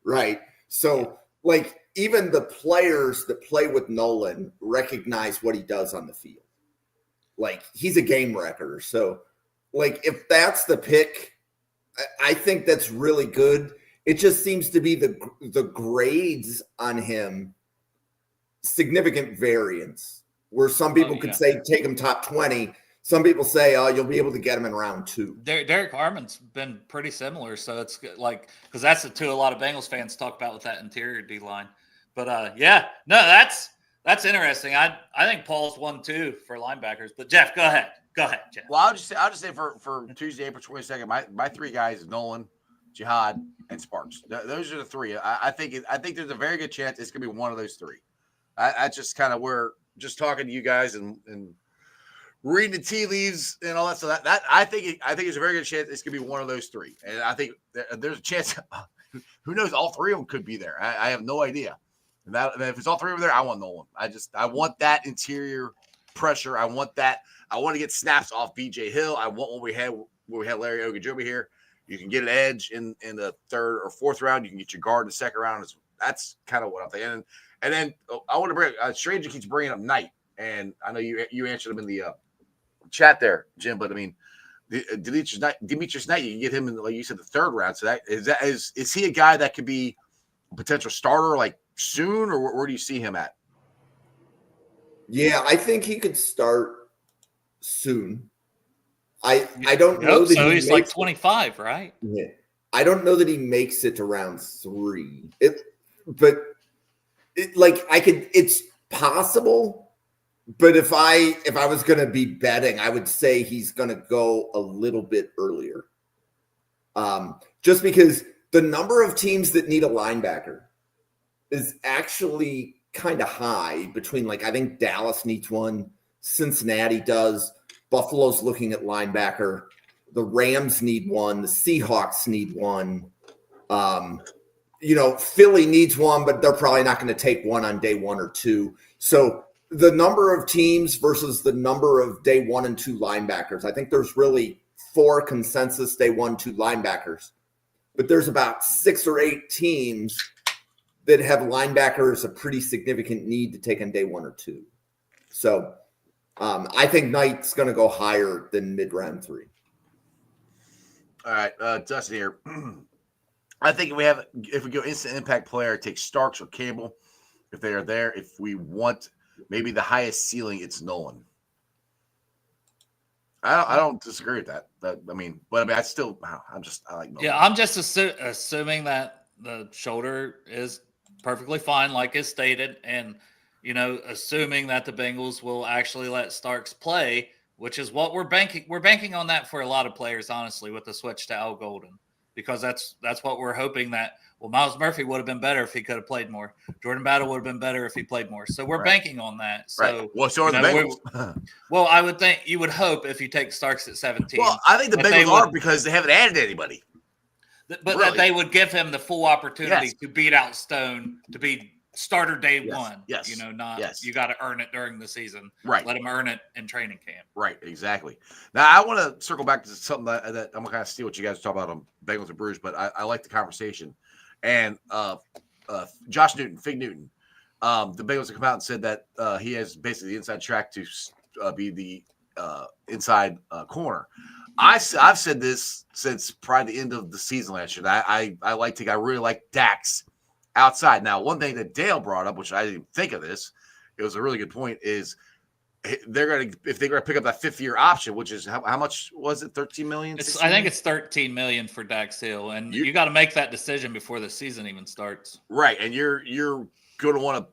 Right. So like even the players that play with Nolan recognize what he does on the field. Like he's a game wrecker. So like if that's the pick, I think that's really good. It just seems to be the grades on him, significant variance, where some people could say take him top 20. Some people say, you'll be able to get him in round 2. Derek Harmon's been pretty similar. So it's like, because that's the two a lot of Bengals fans talk about with that interior D line. But that's interesting. I think Paul's 1-2 for linebackers. But Jeff, go ahead. Go ahead, Jeff. Well, I'll just say for Tuesday, April 22nd, my three guys is Nolan, Jihad, and Sparks. Those are the three. I think there's a very good chance it's going to be one of those three. I just kind of just talking to you guys and reading the tea leaves and all that stuff. That I think there's a very good chance it's going to be one of those three. And I think there's a chance. Who knows? All three of them could be there. I have no idea. And if it's all three of them there, I want Nolan. I want that interior pressure. I want that. I want to get snaps off BJ Hill. I want what we had Larry Ogunjobi here. You can get an edge in the third or fourth round. You can get your guard in the second round. That's kind of what I'm thinking. And then I want to bring Stranger keeps bringing up Knight, and I know you answered him in the chat there, Jim. But I mean, Demetrius Knight, you can get him in, like you said, the third round. So is he a guy that could be a potential starter like soon, or where do you see him at? Yeah, I think he could start soon. I don't know that so he's like 25, right? Yeah. I don't know that he makes it to round 3. It's possible, but if I was going to be betting, I would say he's going to go a little bit earlier. Just because the number of teams that need a linebacker is actually kind of high between, like, I think Dallas needs one, Cincinnati does, Buffalo's looking at linebacker, the Rams need one, the Seahawks need one. Philly needs one, but they're probably not going to take one on day 1 or 2. So the number of teams versus the number of day 1 and 2 linebackers, I think there's really 4 consensus day 1, 2 linebackers, but there's about 6 or 8 teams that have linebackers a pretty significant need to take on day 1 or 2. So I think Knight's going to go higher than mid-round 3. All right, Dustin here. I think if we go instant impact player, take Starks or Campbell if they are there. If we want maybe the highest ceiling, it's Nolan. I don't disagree with that. I like Nolan. Yeah, I'm just assuming that the shoulder is perfectly fine, like is stated, and assuming that the Bengals will actually let Starks play, which is what we're banking. We're banking on that for a lot of players, honestly, with the switch to Al Golden, because that's what we're hoping, that Well, Miles Murphy would have been better if he could have played more. Jordan Battle would have been better if he played more. So we're banking on that. So, well, so are the Bengals. Well, I would think you would hope if you take Starks at 17. Well, I think the Bengals are because they haven't added anybody. But that they would give him the full opportunity to beat out Stone, to be starter day one. Yes. You got to earn it during the season. Right. Let him earn it in training camp. Right, exactly. Now, I want to circle back to something that I'm going to kind of steal what you guys talk about on Bengals and Brews, but I like the conversation. And Josh Newton, Fig Newton, the Bengals have come out and said that he has basically the inside track to be the inside corner. I've said this since probably the end of the season last year. I really like Dax outside. Now, one thing that Dale brought up, which I didn't think of this, it was a really good point, is if they're going to pick up that 5th-year option, which is how much was it? 13 million? I think it's 13 million for Dax Hill, and you got to make that decision before the season even starts. Right, and you're going to want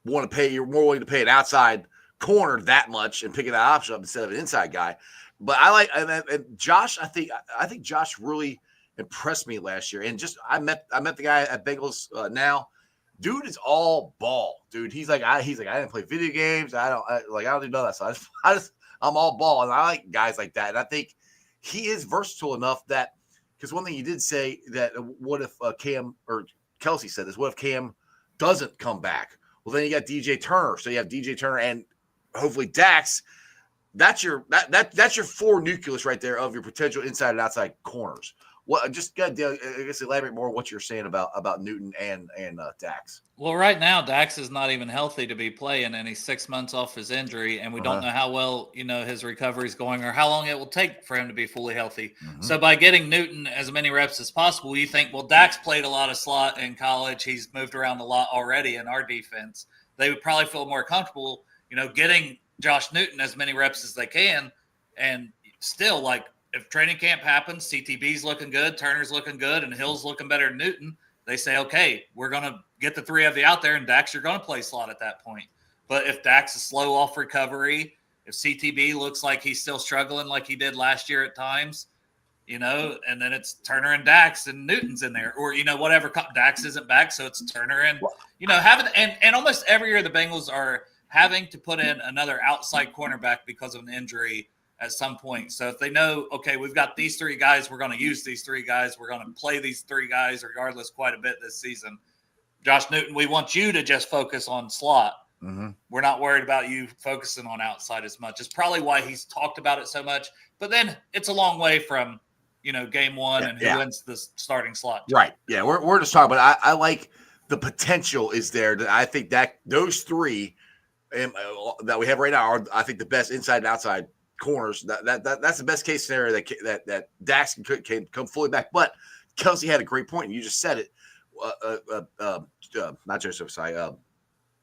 to pay. You're more willing to pay an outside corner that much and picking that option up instead of an inside guy. But I like and Josh. I think Josh really impressed me last year. And just I met the guy at Bengals now. Dude is all ball, dude. He's like I didn't play video games. I don't do none of that. So I'm all ball, and I like guys like that. And I think he is versatile enough that because one thing you did say that what if Cam or Kelsey said this? What if Cam doesn't come back? Well, then you got DJ Turner. So you have DJ Turner and hopefully Dax. That's your 4 nucleus right there of your potential inside and outside corners. What just I guess elaborate more on what you're saying about Newton and Dax. Well, right now Dax is not even healthy to be playing, and he's 6 months off his injury, and we don't know how well his recovery is going or how long it will take for him to be fully healthy. So by getting Newton as many reps as possible, you think, well, Dax played a lot of slot in college. He's moved around a lot already in our defense. They would probably feel more comfortable, getting Josh Newton as many reps as they can, and still like. If training camp happens, CTB's looking good, Turner's looking good, and Hill's looking better than Newton, they say, okay, we're going to get the 3 of you out there, and Dax, you're going to play slot at that point. But if Dax is slow off recovery, if CTB looks like he's still struggling like he did last year at times, and then it's Turner and Dax and Newton's in there. Or, whatever, Dax isn't back, so it's Turner and, and almost every year the Bengals are having to put in another outside cornerback because of an injury at some point. So if they know, okay, we've got these 3 guys, we're going to use these 3 guys, we're going to play these 3 guys regardless quite a bit this season. Josh Newton, we want you to just focus on slot. We're not worried about you focusing on outside as much. It's probably why he's talked about it so much. But then it's a long way from, game 1 and who wins the starting slot. Right. Yeah, we're just talking, but I like the potential is there. I think that those 3 that we have right now are, I think, the best inside and outside corners. That's the best case scenario that Dax can come fully back. But Kelsey had a great point. You just said it. Not Joseph, sorry.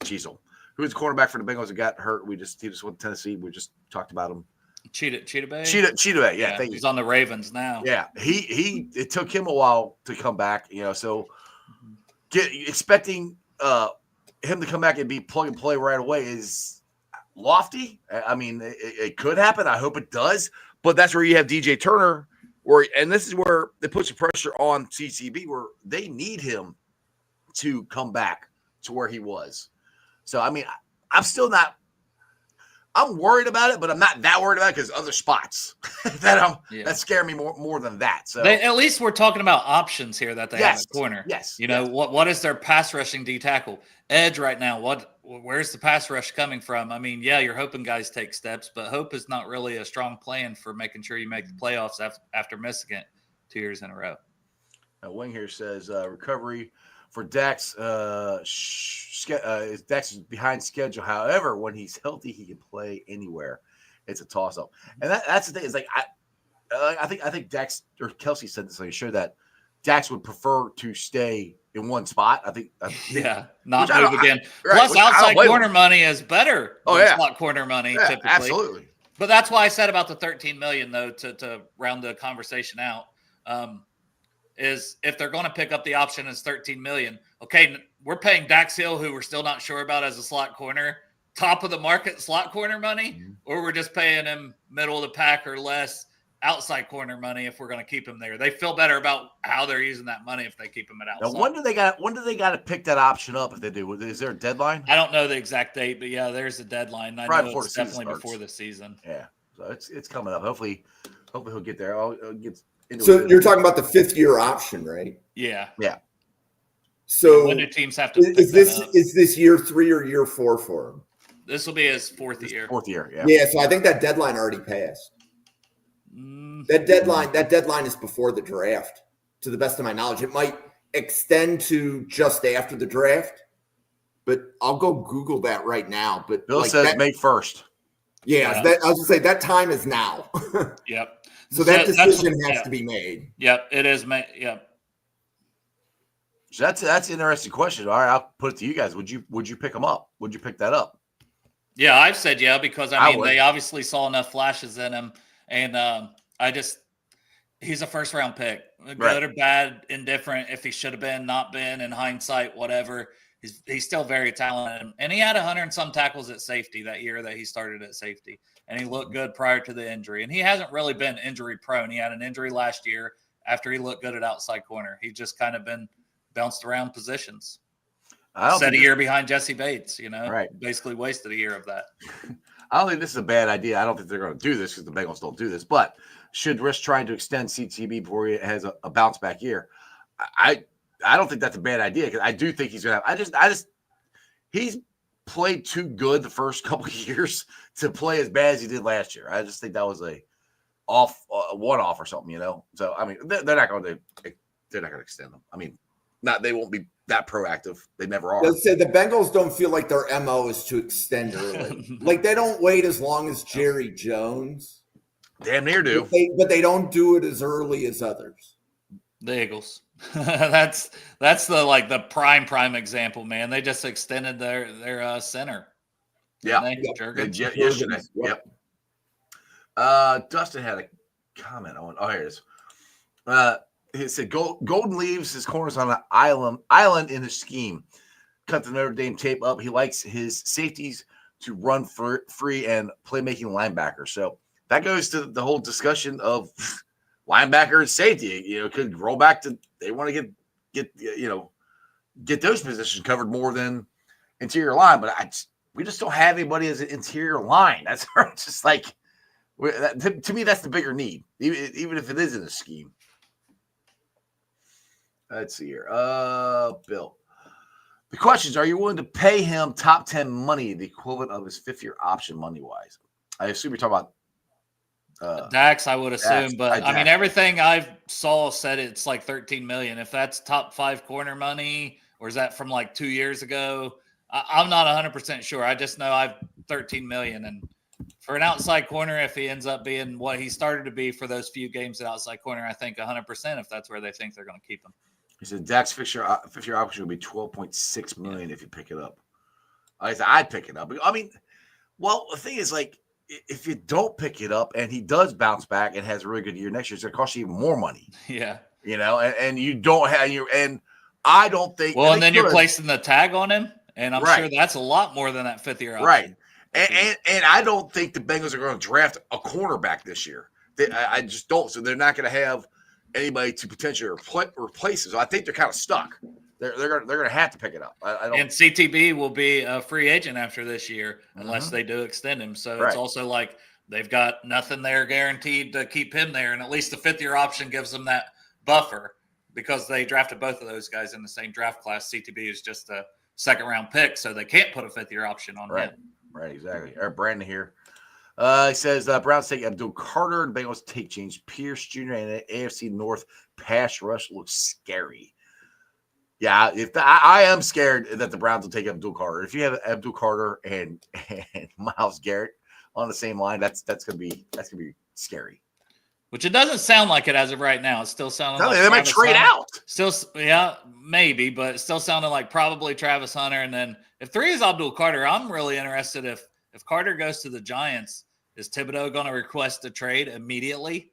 Cheezel, who was the cornerback for the Bengals that got hurt. He just went to Tennessee. We just talked about him. Cheetah Bay. Cheetah Bay. Yeah, he's on the Ravens now. Yeah, it took him a while to come back. So expecting him to come back and be plug and play right away is lofty. I mean, it could happen. I hope it does. But that's where you have DJ Turner, and this is where it puts the pressure on CCB, where they need him to come back to where he was. So, I mean, I'm worried about it, but I'm not that worried about it because other spots that scare me more than that. So at least we're talking about options here that they have at corner. Yes. What is their pass rushing D tackle? Edge right now, where's the pass rush coming from? I mean, you're hoping guys take steps, but hope is not really a strong plan for making sure you make the playoffs after missing it 2 years in a row. Wing here says recovery for Dax. Dax is behind schedule. However, when he's healthy, he can play anywhere. It's a toss-up, and that's the thing. Is like I think Dax or Kelsey said this. I'm sure that Dax would prefer to stay in one spot. I think not move again. Plus, outside corner money is better than slot corner money typically. Absolutely. But that's why I said about the 13 million though to round the conversation out. Is if they're going to pick up the option as 13 million, okay, we're paying Dax Hill, who we're still not sure about as a slot corner, top of the market slot corner money, or we're just paying him middle of the pack or less outside corner money if we're going to keep him there. They feel better about how they're using that money if they keep him at outside. Now, when do they got to pick that option up if they do? Is there a deadline? I don't know the exact date, but yeah, there's a deadline. I know it's definitely before the season. Yeah, so it's coming up. Hopefully he'll get there. I'll get into so you're talking about the 5th-year option, right? Yeah. So when do teams have to? Is this year 3 or year 4 for him? This will be his 4th year. 4th year, yeah. Yeah, so I think that deadline already passed. That deadline is before the draft, to the best of my knowledge. It might extend to just after the draft, but I'll go Google that right now. But Bill says May 1st. Yeah, I was going to say that time is now. Yep. So that decision has to be made. Yep, it is. Yep. So that's an interesting question. All right, I'll put it to you guys. Would you pick him up? Would you pick that up? Yeah, I've said yeah because I mean they obviously saw enough flashes in him, and he's a first-round pick, good or bad, indifferent. If he should have been, not been, in hindsight, whatever. He's still very talented, and he had 100 and some tackles at safety that year that he started at safety, and he looked good prior to the injury. And he hasn't really been injury prone. He had an injury last year after he looked good at outside corner. He just kind of been bounced around positions. Set a year behind Jesse Bates, basically wasted a year of that. I don't think this is a bad idea. I don't think they're going to do this because the Bengals don't do this, but should risk trying to extend CTB before he has a bounce back year. I don't think that's a bad idea because I do think he's going to have, he's played too good the first couple of years to play as bad as he did last year. I just think that was a one-off or something, So, I mean, they're not going to extend them. I mean, they won't be that proactive. They never are. Let's say the Bengals don't feel like their MO is to extend early. Like they don't wait as long as Jerry Jones. Damn near do. But they don't do it as early as others. The Eagles. that's the prime example, man. They just extended their center. Yeah. Yesterday. Yep. Dustin had a comment on. Oh, here it is. He said Golden leaves his corners on an island in his scheme. Cut the Notre Dame tape up. He likes his safeties to run free and playmaking linebackers. So that goes to the whole discussion of linebacker and safety. Could roll back to they want to get those positions covered more than interior line. But we just don't have anybody as an interior line. That's just like to me that's the bigger need, even if it is in a scheme. Let's see here. Bill. The question is, are you willing to pay him top 10 money, the equivalent of his 5th-year option money-wise? I assume you're talking about Dax, I would assume. Dax, but, I mean, everything I've saw said it's like $13 million. If that's top 5 corner money, or is that from like 2 years ago? I'm not 100% sure. I just know I've $13 million. And for an outside corner, if he ends up being what he started to be for those few games at outside corner, I think 100% if that's where they think they're going to keep him. He said Dak's 5th-year option will be $12.6 million if you pick it up. I said I'd pick it up. I mean, well, the thing is, like, if you don't pick it up and he does bounce back and has a really good year next year, it's going to cost you even more money. Yeah, and you don't have and I don't think. Well, and then you're placing the tag on him, and I'm sure that's a lot more than that 5th-year option. Right, and I don't think the Bengals are going to draft a cornerback this year. I just don't. So they're not going to have anybody to potentially replace it. So I think they're kind of stuck. They're going to have to pick it up. I don't. And CTB will be a free agent after this year unless they do extend him. So it's also like they've got nothing there guaranteed to keep him there, and at least the 5th-year option gives them that buffer because they drafted both of those guys in the same draft class. CTB is just a 2nd-round pick, so they can't put a 5th-year option on him. Right, exactly. All right, Brandon here. He says Browns take Abdul Carter and Bengals take James Pierce Jr. and the AFC North pass rush looks scary. Yeah, I am scared that the Browns will take Abdul Carter. If you have Abdul Carter and Myles Garrett on the same line, that's gonna be scary. Which it doesn't sound like it as of right now. It's still sounding like they might trade out. Still, yeah, maybe, but it's still sounding like probably Travis Hunter. And then if 3 is Abdul Carter, I'm really interested if Carter goes to the Giants, is Thibodeau going to request a trade immediately?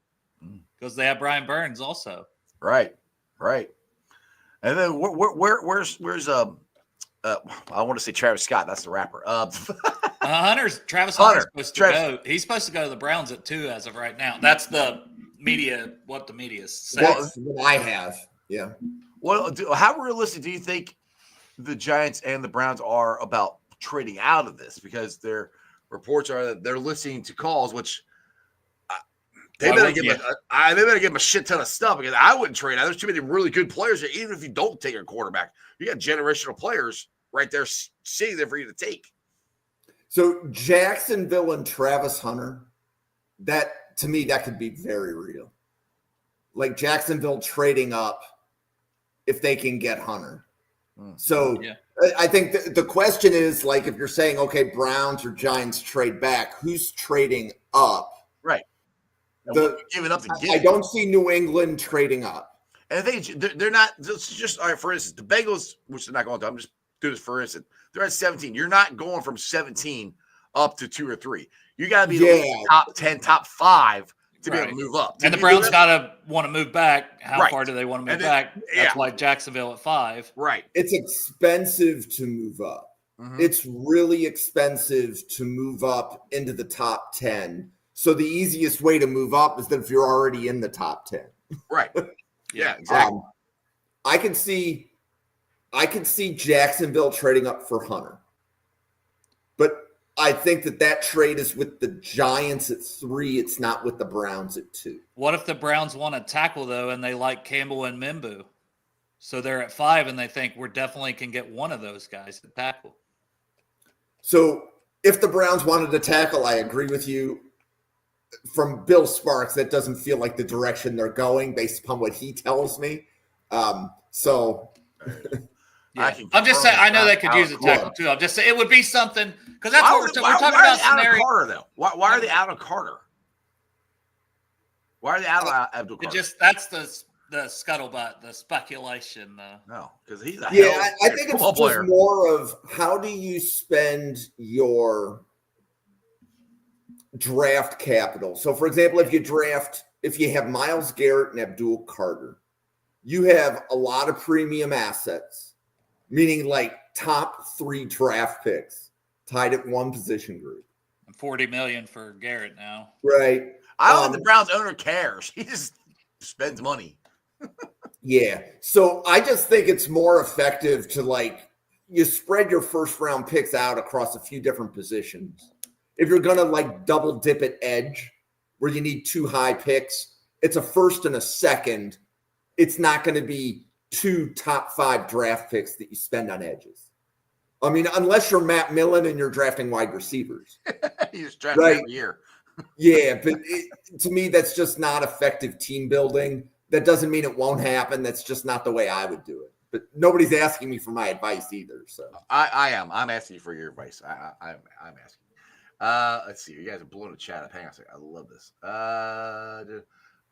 Because they have Brian Burns also. Right. And then where's I want to say Travis Scott. That's the rapper. Travis Hunter's supposed to go. He's supposed to go to the Browns at 2 as of right now. That's the what the media says. That's what I have. Yeah. Well, how realistic do you think the Giants and the Browns are about trading out of this? Because their reports are that they're listening to calls, which they better give them a shit ton of stuff, because I wouldn't trade out. There's too many really good players there. Even if you don't take a quarterback, you got generational players right there sitting there for you to take. So Jacksonville and Travis Hunter, that to me, that could be very real. Like Jacksonville trading up if they can get Hunter. So I think the question is, like, if you're saying, okay, Browns or Giants trade back, who's trading up? Right. Giving up to get I don't see New England trading up. And I think they're not just all right. For instance, the Bengals, which they're not going to, I'm just doing this for instance, they're at 17. You're not going from 17 up to 2 or 3. You got to be the top 10, top 5 to be able to move up. And the Browns got to want to move back. How far do they want to move back? That's why Jacksonville at 5. Right. It's expensive to move up. Mm-hmm. It's really expensive to move up into the top 10. So the easiest way to move up is that if you're already in the top 10. Right. Yeah, exactly. I can see Jacksonville trading up for Hunter. But I think that trade is with the Giants at 3. It's not with the Browns at 2. What if the Browns want to tackle, though, and they like Campbell and Mimbu? So they're at 5, and they think we definitely can get one of those guys to tackle. So if the Browns wanted to tackle, I agree with you. From Bill Sparks, that doesn't feel like the direction they're going based upon what he tells me. I'm just saying, I know they could use a tackle too. I'm just saying it would be something, because that's what we're talking about. Scenario. Carter, though. Why are they out of Carter? Why are they out of Abdul Carter? That's the scuttlebutt, the speculation. No, because he's I think it's just more of how do you spend your draft capital. So, for example, if you have Myles Garrett and Abdul Carter, you have a lot of premium assets, meaning like top 3 draft picks tied at one position group. $40 million for Garrett now. Right. I don't think the Browns owner cares. He just spends money. Yeah. So I just think it's more effective to you spread your first round picks out across a few different positions. If you're going to double dip at edge where you need 2 high picks, it's a first and a second. It's not going to be 2 top 5 draft picks that you spend on edges. I mean, unless you're Matt Millen and you're drafting wide receivers. You just draft every year. Yeah, but to me, that's just not effective team building. That doesn't mean it won't happen. That's just not the way I would do it. But nobody's asking me for my advice either. So I am. I'm asking you for your advice. I'm asking. Let's see. You guys are blowing the chat up. Hang on a second. I love this.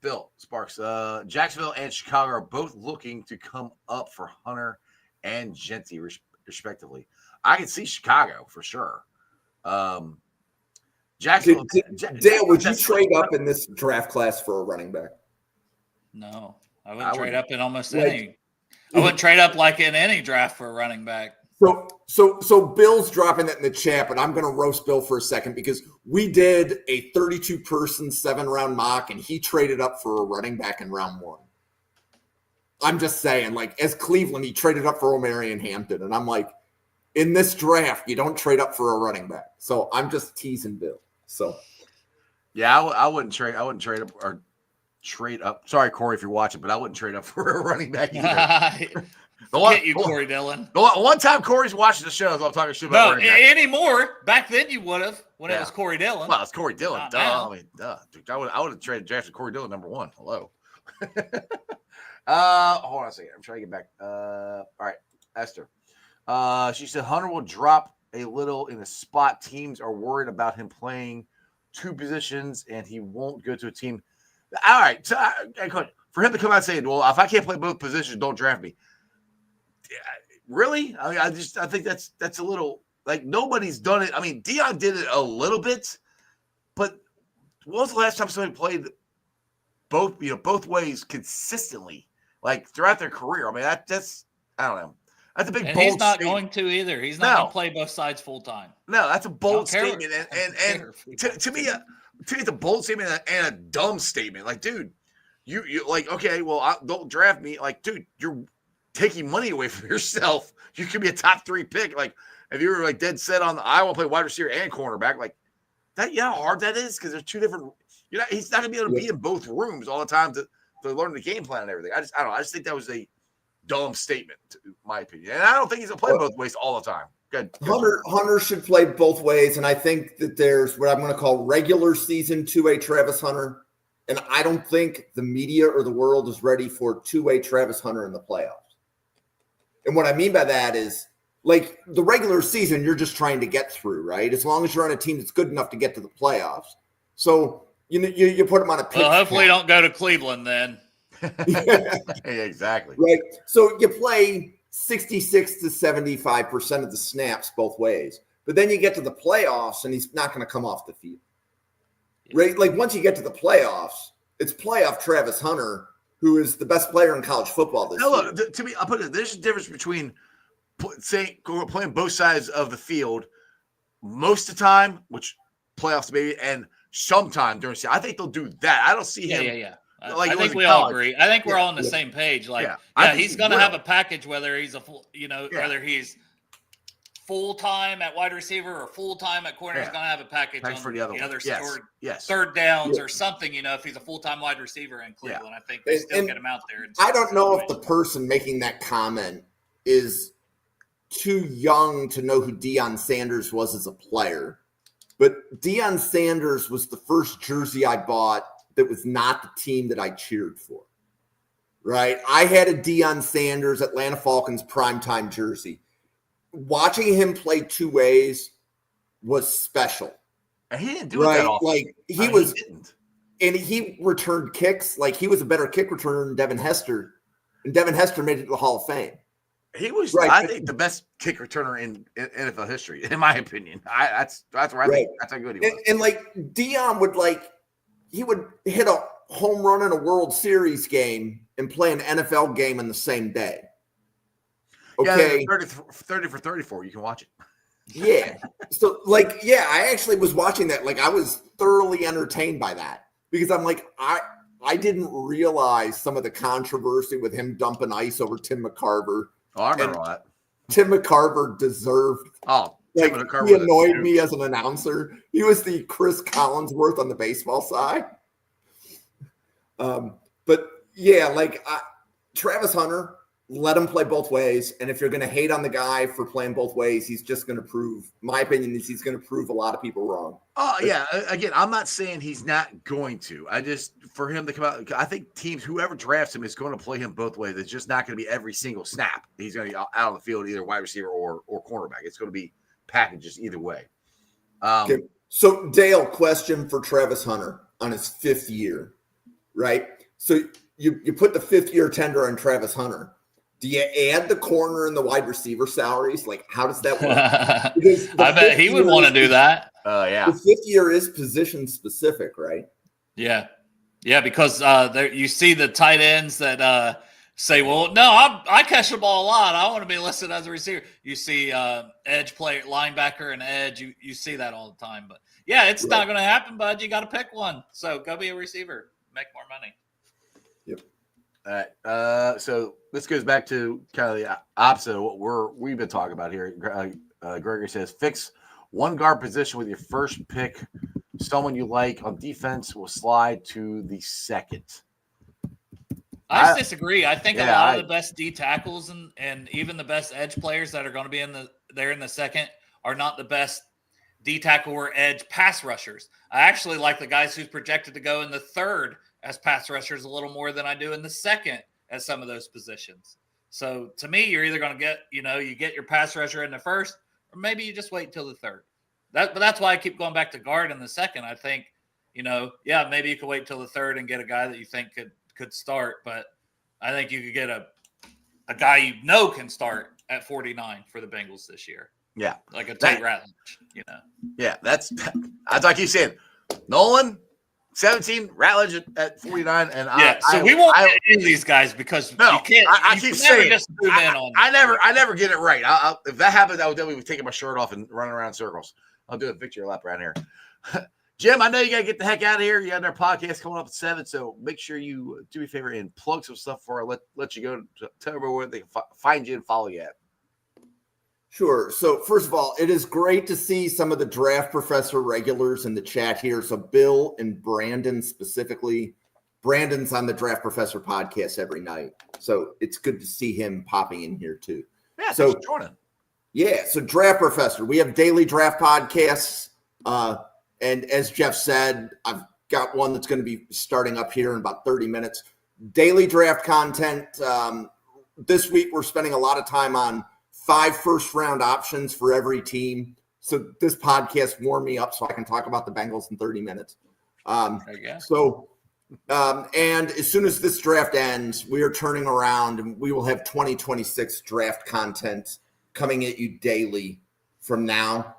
Bill Sparks. Jacksonville and Chicago are both looking to come up for Hunter and Genty, respectively. I can see Chicago for sure. Jacksonville. Dale, would you trade up in this draft class for a running back? No, I wouldn't trade up in almost any. I wouldn't trade up in any draft for a running back. So Bill's dropping that in the chat, but I'm going to roast Bill for a second because we did a 32-person 7-round mock, and he traded up for a running back in round 1. I'm just saying, as Cleveland, he traded up for Omarion Hampton, and I'm like, in this draft, you don't trade up for a running back. So I'm just teasing Bill. So, yeah, I wouldn't trade. I wouldn't trade up or trade up. Sorry, Corey, if you're watching, but I wouldn't trade up for a running back either. Corey Dillon. The one time Corey's watching the show, I'm talking shit about. No, anymore. Back then you would have when it was Corey Dillon. Well, it's Corey Dillon. Duh. I mean, duh. Dude, I would have drafted Corey Dillon number 1. Hello. Hold on a second. I'm trying to get back. All right, Esther. She said Hunter will drop a little in the spot. Teams are worried about him playing 2 positions, and he won't go to a team. All right, so for him to come out and say, "Well, if I can't play both positions, don't draft me." Really? I mean, I think that's a little nobody's done it. I mean, Dion did it a little bit, but when was the last time somebody played both ways consistently, throughout their career? I mean, that's I don't know. That's a big bold he's not statement. going to either. He's not going to play both sides full time. No, that's a bold statement. And to me, To me, it's a bold statement and a dumb statement. Like, dude, you like, okay, well, don't draft me. Like, dude, you're taking money away from yourself. You could be a top 3 pick. Like, if you were like dead set on I want to play wide receiver and cornerback, like that, you know how hard that is because there's 2 different. He's not gonna be able to be in both rooms all the time to learn the game plan and everything. I don't know. I just think that was a dumb statement, in my opinion. And I don't think he's gonna play both ways all the time. Good. Hunter should play both ways, and I think that there's what I'm going to call regular season 2-way Travis Hunter, and I don't think the media or the world is ready for 2-way Travis Hunter in the playoffs. And what I mean by that is, like, the regular season, you're just trying to get through, right? As long as you're on a team that's good enough to get to the playoffs. So you put them on a pitch. Well, hopefully you don't go to Cleveland then. Yeah, exactly. Right. So you play 66 to 75% of the snaps both ways. But then you get to the playoffs and he's not going to come off the field. Right? Like once you get to the playoffs, it's playoff Travis Hunter, who is the best player in college football this year. Look, to me, I'll put it, there's a difference between playing both sides of the field most of the time, which playoffs maybe, and sometime during the season. I think they'll do that. I don't see him. Yeah. Like I think we all agree. I think we're all on the same page. Like, he's going to have a package, whether he's whether he's full time at wide receiver or full time at corner. He's going to have a package on for the other third downs or something. If he's a full time wide receiver in Cleveland, I think they still get him out there. I don't know if the person making that comment is too young to know who Deion Sanders was as a player, but Deion Sanders was the first jersey I bought that was not the team that I cheered for, right? I had a Deion Sanders Atlanta Falcons primetime jersey. Watching him play 2 ways was special. And he didn't do it that often. Like he didn't. And he returned kicks. Like he was a better kick returner than Devin Hester. And Devin Hester made it to the Hall of Fame. He was, I think, the best kick returner in NFL history, in my opinion. That's where I think that's how good he was. And like Deion would he would hit a home run in a World Series game and play an NFL game in the same day. Okay. Yeah, 30 for 34. You can watch it. Yeah. So I actually was watching that. Like I was thoroughly entertained by that because I'm like, I didn't realize some of the controversy with him dumping ice over Tim McCarver. Oh, I remember all that. Tim McCarver deserved. Oh, he annoyed me as an announcer. He was the Chris Collinsworth on the baseball side. But yeah, Travis Hunter, let him play both ways. And if you're going to hate on the guy for playing both ways, he's just going to prove, my opinion is he's going to prove a lot of people wrong. Oh, yeah. Again, I'm not saying he's not going to. For him to come out, I think teams, whoever drafts him is going to play him both ways. It's just not going to be every single snap. He's going to be out on the field, either wide receiver or cornerback. It's going to be packages either way. Okay. So, Dale, question for Travis Hunter on his 5th year, right? So, you put the 5th-year tender on Travis Hunter. Do you add the corner and the wide receiver salaries? Like, how does that work? Because I bet he would want to do that. Yeah. The 5th year is position specific, right? Yeah. Yeah, because you see the tight ends that say, well, no, I catch the ball a lot. I want to be listed as a receiver. You see edge player, linebacker, and edge. You see that all the time. But, yeah, it's not going to happen, bud. You got to pick one. So go be a receiver. Make more money. Yep. All right. So this goes back to kind of the opposite of what we've been talking about here. Gregory says, fix one guard position with your first pick. Someone you like on defense will slide to the 2nd. I disagree. I think a lot of the best D tackles and even the best edge players that are going to be in the 2nd are not the best D tackle or edge pass rushers. I actually like the guys who's projected to go in the 3rd as pass rushers a little more than I do in the 2nd at some of those positions. So to me, you're either going to get, you get your pass rusher in the 1st, or maybe you just wait until the 3rd. But that's why I keep going back to guard in the 2nd. I think, maybe you could wait till the 3rd and get a guy that you think could start. But I think you could get a guy can start at 49 for the Bengals this year. Yeah. Like a Tate Ratledge, Yeah, that's like I keep saying. Nolan, 17, Ratledge at 49, and we won't get any of these guys because you can't. I keep saying just zoom in on. I never get it right. If that happens, I would definitely be taking my shirt off and running around in circles. I'll do a victory lap around here. Jim, I know you got to get the heck out of here. You got another podcast coming up at 7, so make sure you do me a favor and plug some stuff before I let you go. Tell everyone where they can find you and follow you at. Sure. So first of all, it is great to see some of the Draft Professor regulars in the chat here. So Bill and Brandon specifically. Brandon's on the Draft Professor podcast every night. So it's good to see him popping in here too. Yeah, so thanks for joining. Yeah, so Draft Professor, we have daily draft podcasts. And as Jeff said, I've got one that's going to be starting up here in about 30 minutes. Daily draft content. This week, we're spending a lot of time on 5 first-round options for every team. So this podcast warmed me up so I can talk about the Bengals in 30 minutes. And as soon as this draft ends, we are turning around and we will have 2026 draft content coming at you daily from now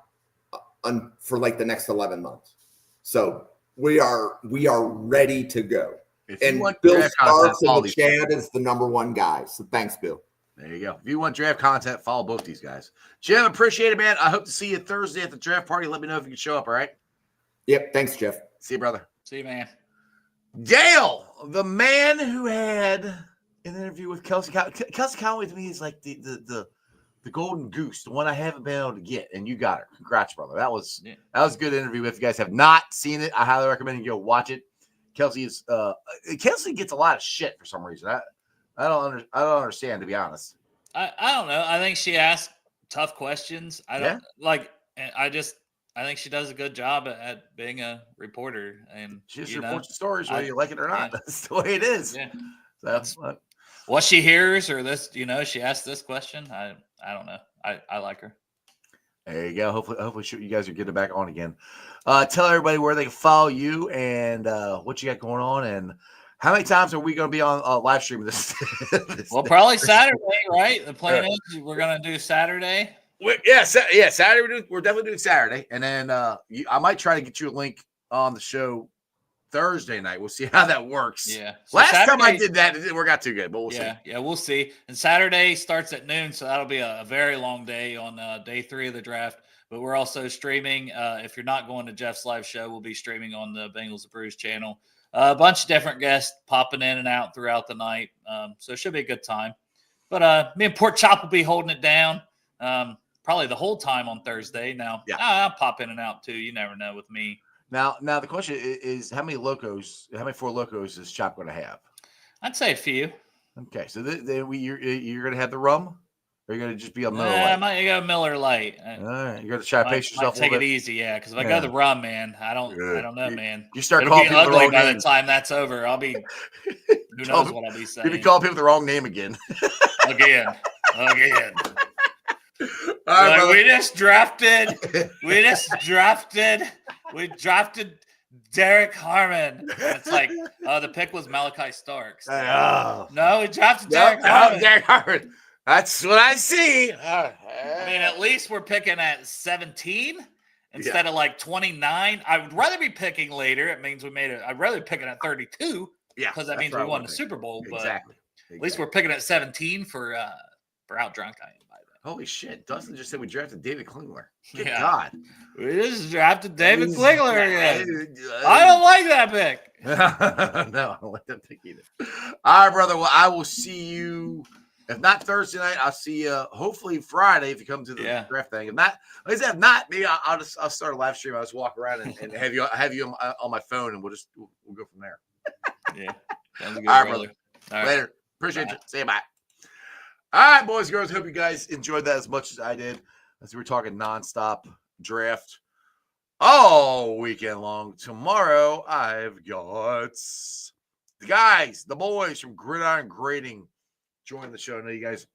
for like the next 11 months. So we are ready to go. And Bill Starks in the chat is the #1 guy. So thanks, Bill. There you go. If you want draft content, follow both these guys. Jim, appreciate it, man. I hope to see you Thursday at the draft party. Let me know if you can show up, all right? Yep. Thanks, Jeff. See you, brother. See you, man. Dale, the man who had an interview with Kelsey Conway. Kelsey Conway to me is like the golden goose, the one I haven't been able to get, and you got her. Congrats, brother. That was a good interview. If you guys have not seen it, I highly recommend you go watch it. Kelsey gets a lot of shit for some reason. I don't understand, to be honest. I don't know. I think she asks tough questions. I think she does a good job at being a reporter, and she just reports the stories whether you like it or not. That's the way it is. Yeah. That's what she hears, or this, she asked this question. I don't know. I like her. There you go. Hopefully you guys are getting back on again. Tell everybody where they can follow you and what you got going on, and how many times are we going to be on live stream this? Well, probably Saturday, right? The plan is we're going to do Saturday. Saturday. We're definitely doing Saturday, and then I might try to get you a link on the show Thursday night. We'll see how that works. Yeah. So Last time I did that, it didn't work out too good, but we'll see. Yeah, we'll see. And Saturday starts at noon, so that'll be a very long day on day 3 of the draft. But we're also streaming. If you're not going to Jeff's live show, we'll be streaming on the Bengals and Brews channel. A bunch of different guests popping in and out throughout the night. So it should be a good time. But me and Pork Chop will be holding it down probably the whole time on Thursday. Now, I'll pop in and out too. You never know with me. Now the question is how many 4 locos is Chop going to have? I'd say a few. Okay, so you're going to have the rum, or you're going to just be a Miller Lite? I might go Miller Light. All right, you're going to try to pace yourself. Take it easy, because if I go the rum, man, I don't know, man. You start It'll calling be people ugly the wrong by name. the time that's over. I'll be who knows what I'll be saying. You'll be calling people the wrong name again. again. All right, we just drafted Derek Harmon. It's like, the pick was Malachi Starks. No, we drafted Derek Harmon. Derek Harmon. That's what I see. I mean, at least we're picking at 17 instead of like 29. I would rather be picking later. It means we made it. I'd rather be picking at 32. Yeah, because that means we won the Super Bowl. Exactly. But at least we're picking at 17 for how drunk I am. Holy shit. Dustin just said we drafted David Klingler. Good God. We just drafted David Klingler again. I don't like that pick. No, I don't like that pick either. All right, brother. Well, I will see you. If not Thursday night, I'll see you hopefully Friday if you come to the draft thing. If not, maybe I'll start a live stream. I'll just walk around and have you on my phone, and we'll go from there. Yeah. Sounds good, all right, brother. All right. Later. Appreciate you. See you. Bye. All right, boys and girls. Hope you guys enjoyed that as much as I did. As we were talking nonstop draft all weekend long. Tomorrow, I've got the guys, the boys from Gridiron Grading join the show. I know you guys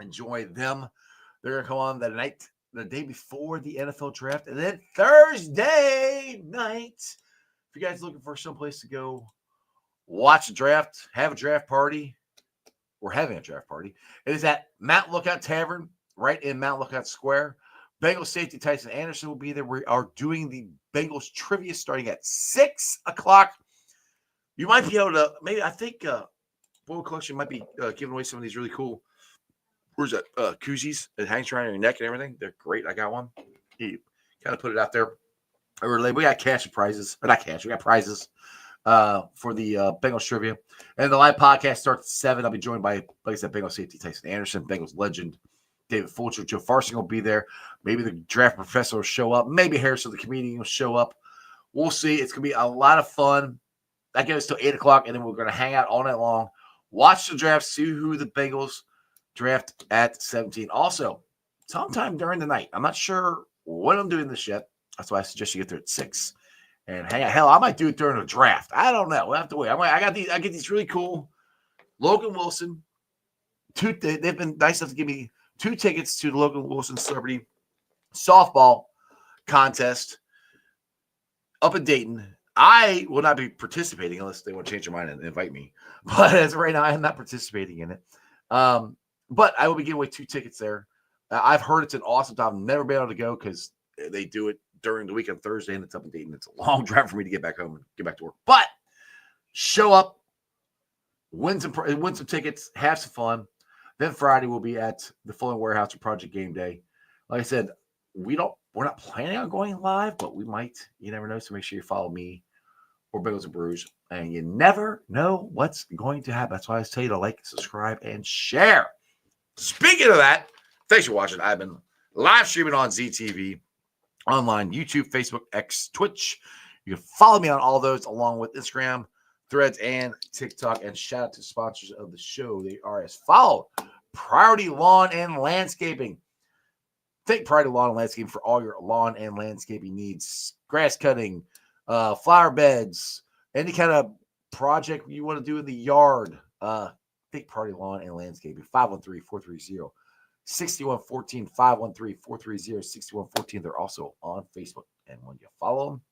enjoy them. They're going to come on the day before the NFL draft. And then Thursday night, if you guys are looking for someplace to go watch a draft, have a draft party, we're having a draft party. It is at Mount Lookout Tavern, right in Mount Lookout Square. Bengals safety Tyson Anderson will be there. We are doing the Bengals trivia starting at 6 o'clock. You might be able to, I think Boyle Collection might be giving away some of these really cool, where's that, koozies that hangs around your neck and everything. They're great. I got one. You kind of put it out there We got cash and prizes. Or not cash. We got prizes for the Bengals trivia. And the live podcast starts at 7. I'll be joined by, like I said, Bengals safety Tyson Anderson, Bengals legend David Fulcher. Joe Farsing will be there. Maybe the draft professor will show up. Maybe Harrison, the comedian, will show up. We'll see. It's going to be a lot of fun. That goes till 8 o'clock, and then we're going to hang out all night long, watch the draft, see who the Bengals draft at 17. Also, sometime during the night, I'm not sure when I'm doing this yet. That's why I suggest you get there at 6 and hang out. Hell, I might do it during the draft. I don't know. We'll have to wait. I get these really cool Logan Wilson. They've been nice enough to give me 2 tickets to the Logan Wilson Celebrity Softball Contest up in Dayton. I will not be participating unless they want to change their mind and invite me. But as of right now, I am not participating in it. But I will be giving away 2 tickets there. I've heard it's an awesome time. I've never been able to go because they do it during the week on Thursday, and it's up in Dayton. It's a long drive for me to get back home and get back to work. But show up, win some tickets, have some fun. Then Friday we'll be at the Fulham Warehouse for Project Game Day. Like I said, we're not planning on going live, but we might. You never know. So make sure you follow me or Bengals and Brews. And you never know what's going to happen. That's why I tell you to like, subscribe, and share. Speaking of that, thanks for watching. I've been live streaming on ZTV, online, YouTube, Facebook, X, Twitch. You can follow me on all those along with Instagram, Threads, and TikTok. And shout out to sponsors of the show. They are as follow: Priority Lawn and Landscaping. Take Priority Lawn and Landscaping for all your lawn and landscaping needs. Grass cutting, flower beds, any kind of project you want to do in the yard. Take Priority Lawn and Landscaping. 513-430-6114. 513-430-6114. They're also on Facebook. And when you follow them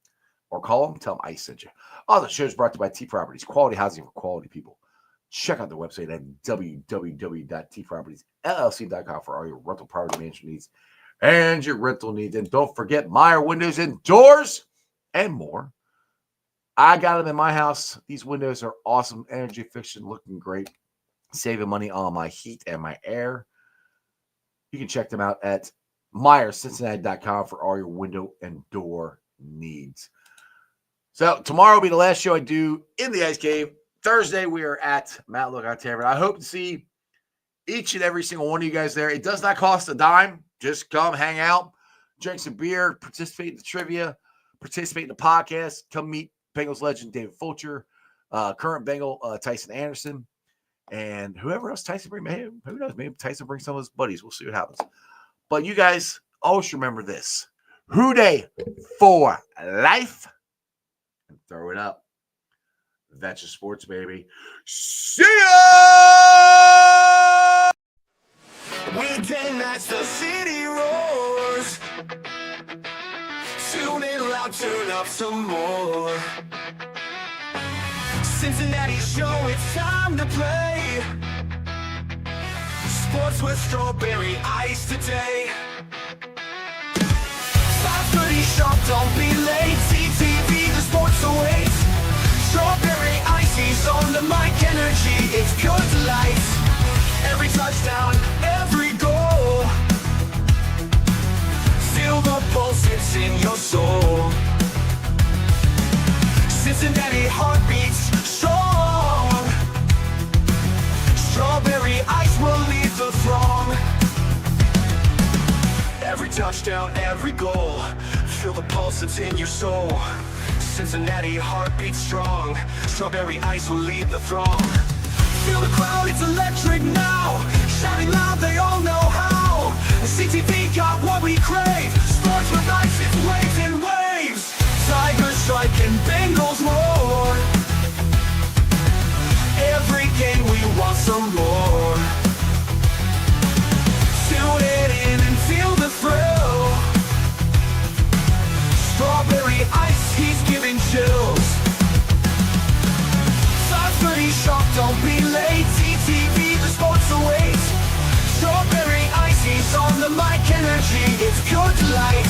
or call them, tell them I sent you. All the shows brought to you by T Properties, quality housing for quality people. Check out their website at www.tpropertiesllc.com for all your rental property management needs and your rental needs. And don't forget Meyer Windows and Doors and more. I got them in my house. These windows are awesome. Energy efficient, looking great. Saving money on my heat and my air. You can check them out at MyersCincinnati.com for all your window and door needs. So tomorrow will be the last show I do in the Ice Cave. Thursday, we are at Mount Lookout Tavern. I hope to see each and every single one of you guys there. It does not cost a dime. Just come hang out, drink some beer, participate in the trivia, participate in the podcast. Come meet Bengals legend David Fulcher, current Bengal Tyson Anderson, and whoever else Tyson brings. Who knows? Maybe Tyson brings some of his buddies. We'll see what happens. But you guys always remember this: Who Dey for life, and throw it up. That's your sports, baby. See ya! Weekday nights, the city roars. Tune in loud, turn up some more. Cincinnati show, it's time to play. Sports with strawberry ice today. 5:30 sharp, don't be late. CTV, the sports awaits. Strawberry ices on the mic, energy, it's pure delight. Every touchdown, every goal. Feel the pulse, it's in your soul. Cincinnati heartbeats strong. Strawberry ice will lead the throng. Every touchdown, every goal. Feel the pulse, it's in your soul. Cincinnati heartbeats strong. Strawberry ice will lead the throng. Feel the crowd, it's electric now. Shouting loud, they all know how. The CTV got what we crave. Sports with ice, it's waves and waves. Tigers strike and Bengals roar. Every game we want some more. Tune it in and feel the thrill. Strawberry ice, he's giving chills. 5:30 sharp, don't be late. TTV, the sports awaits. Strawberry ice, he's on the mic, energy, it's pure delight.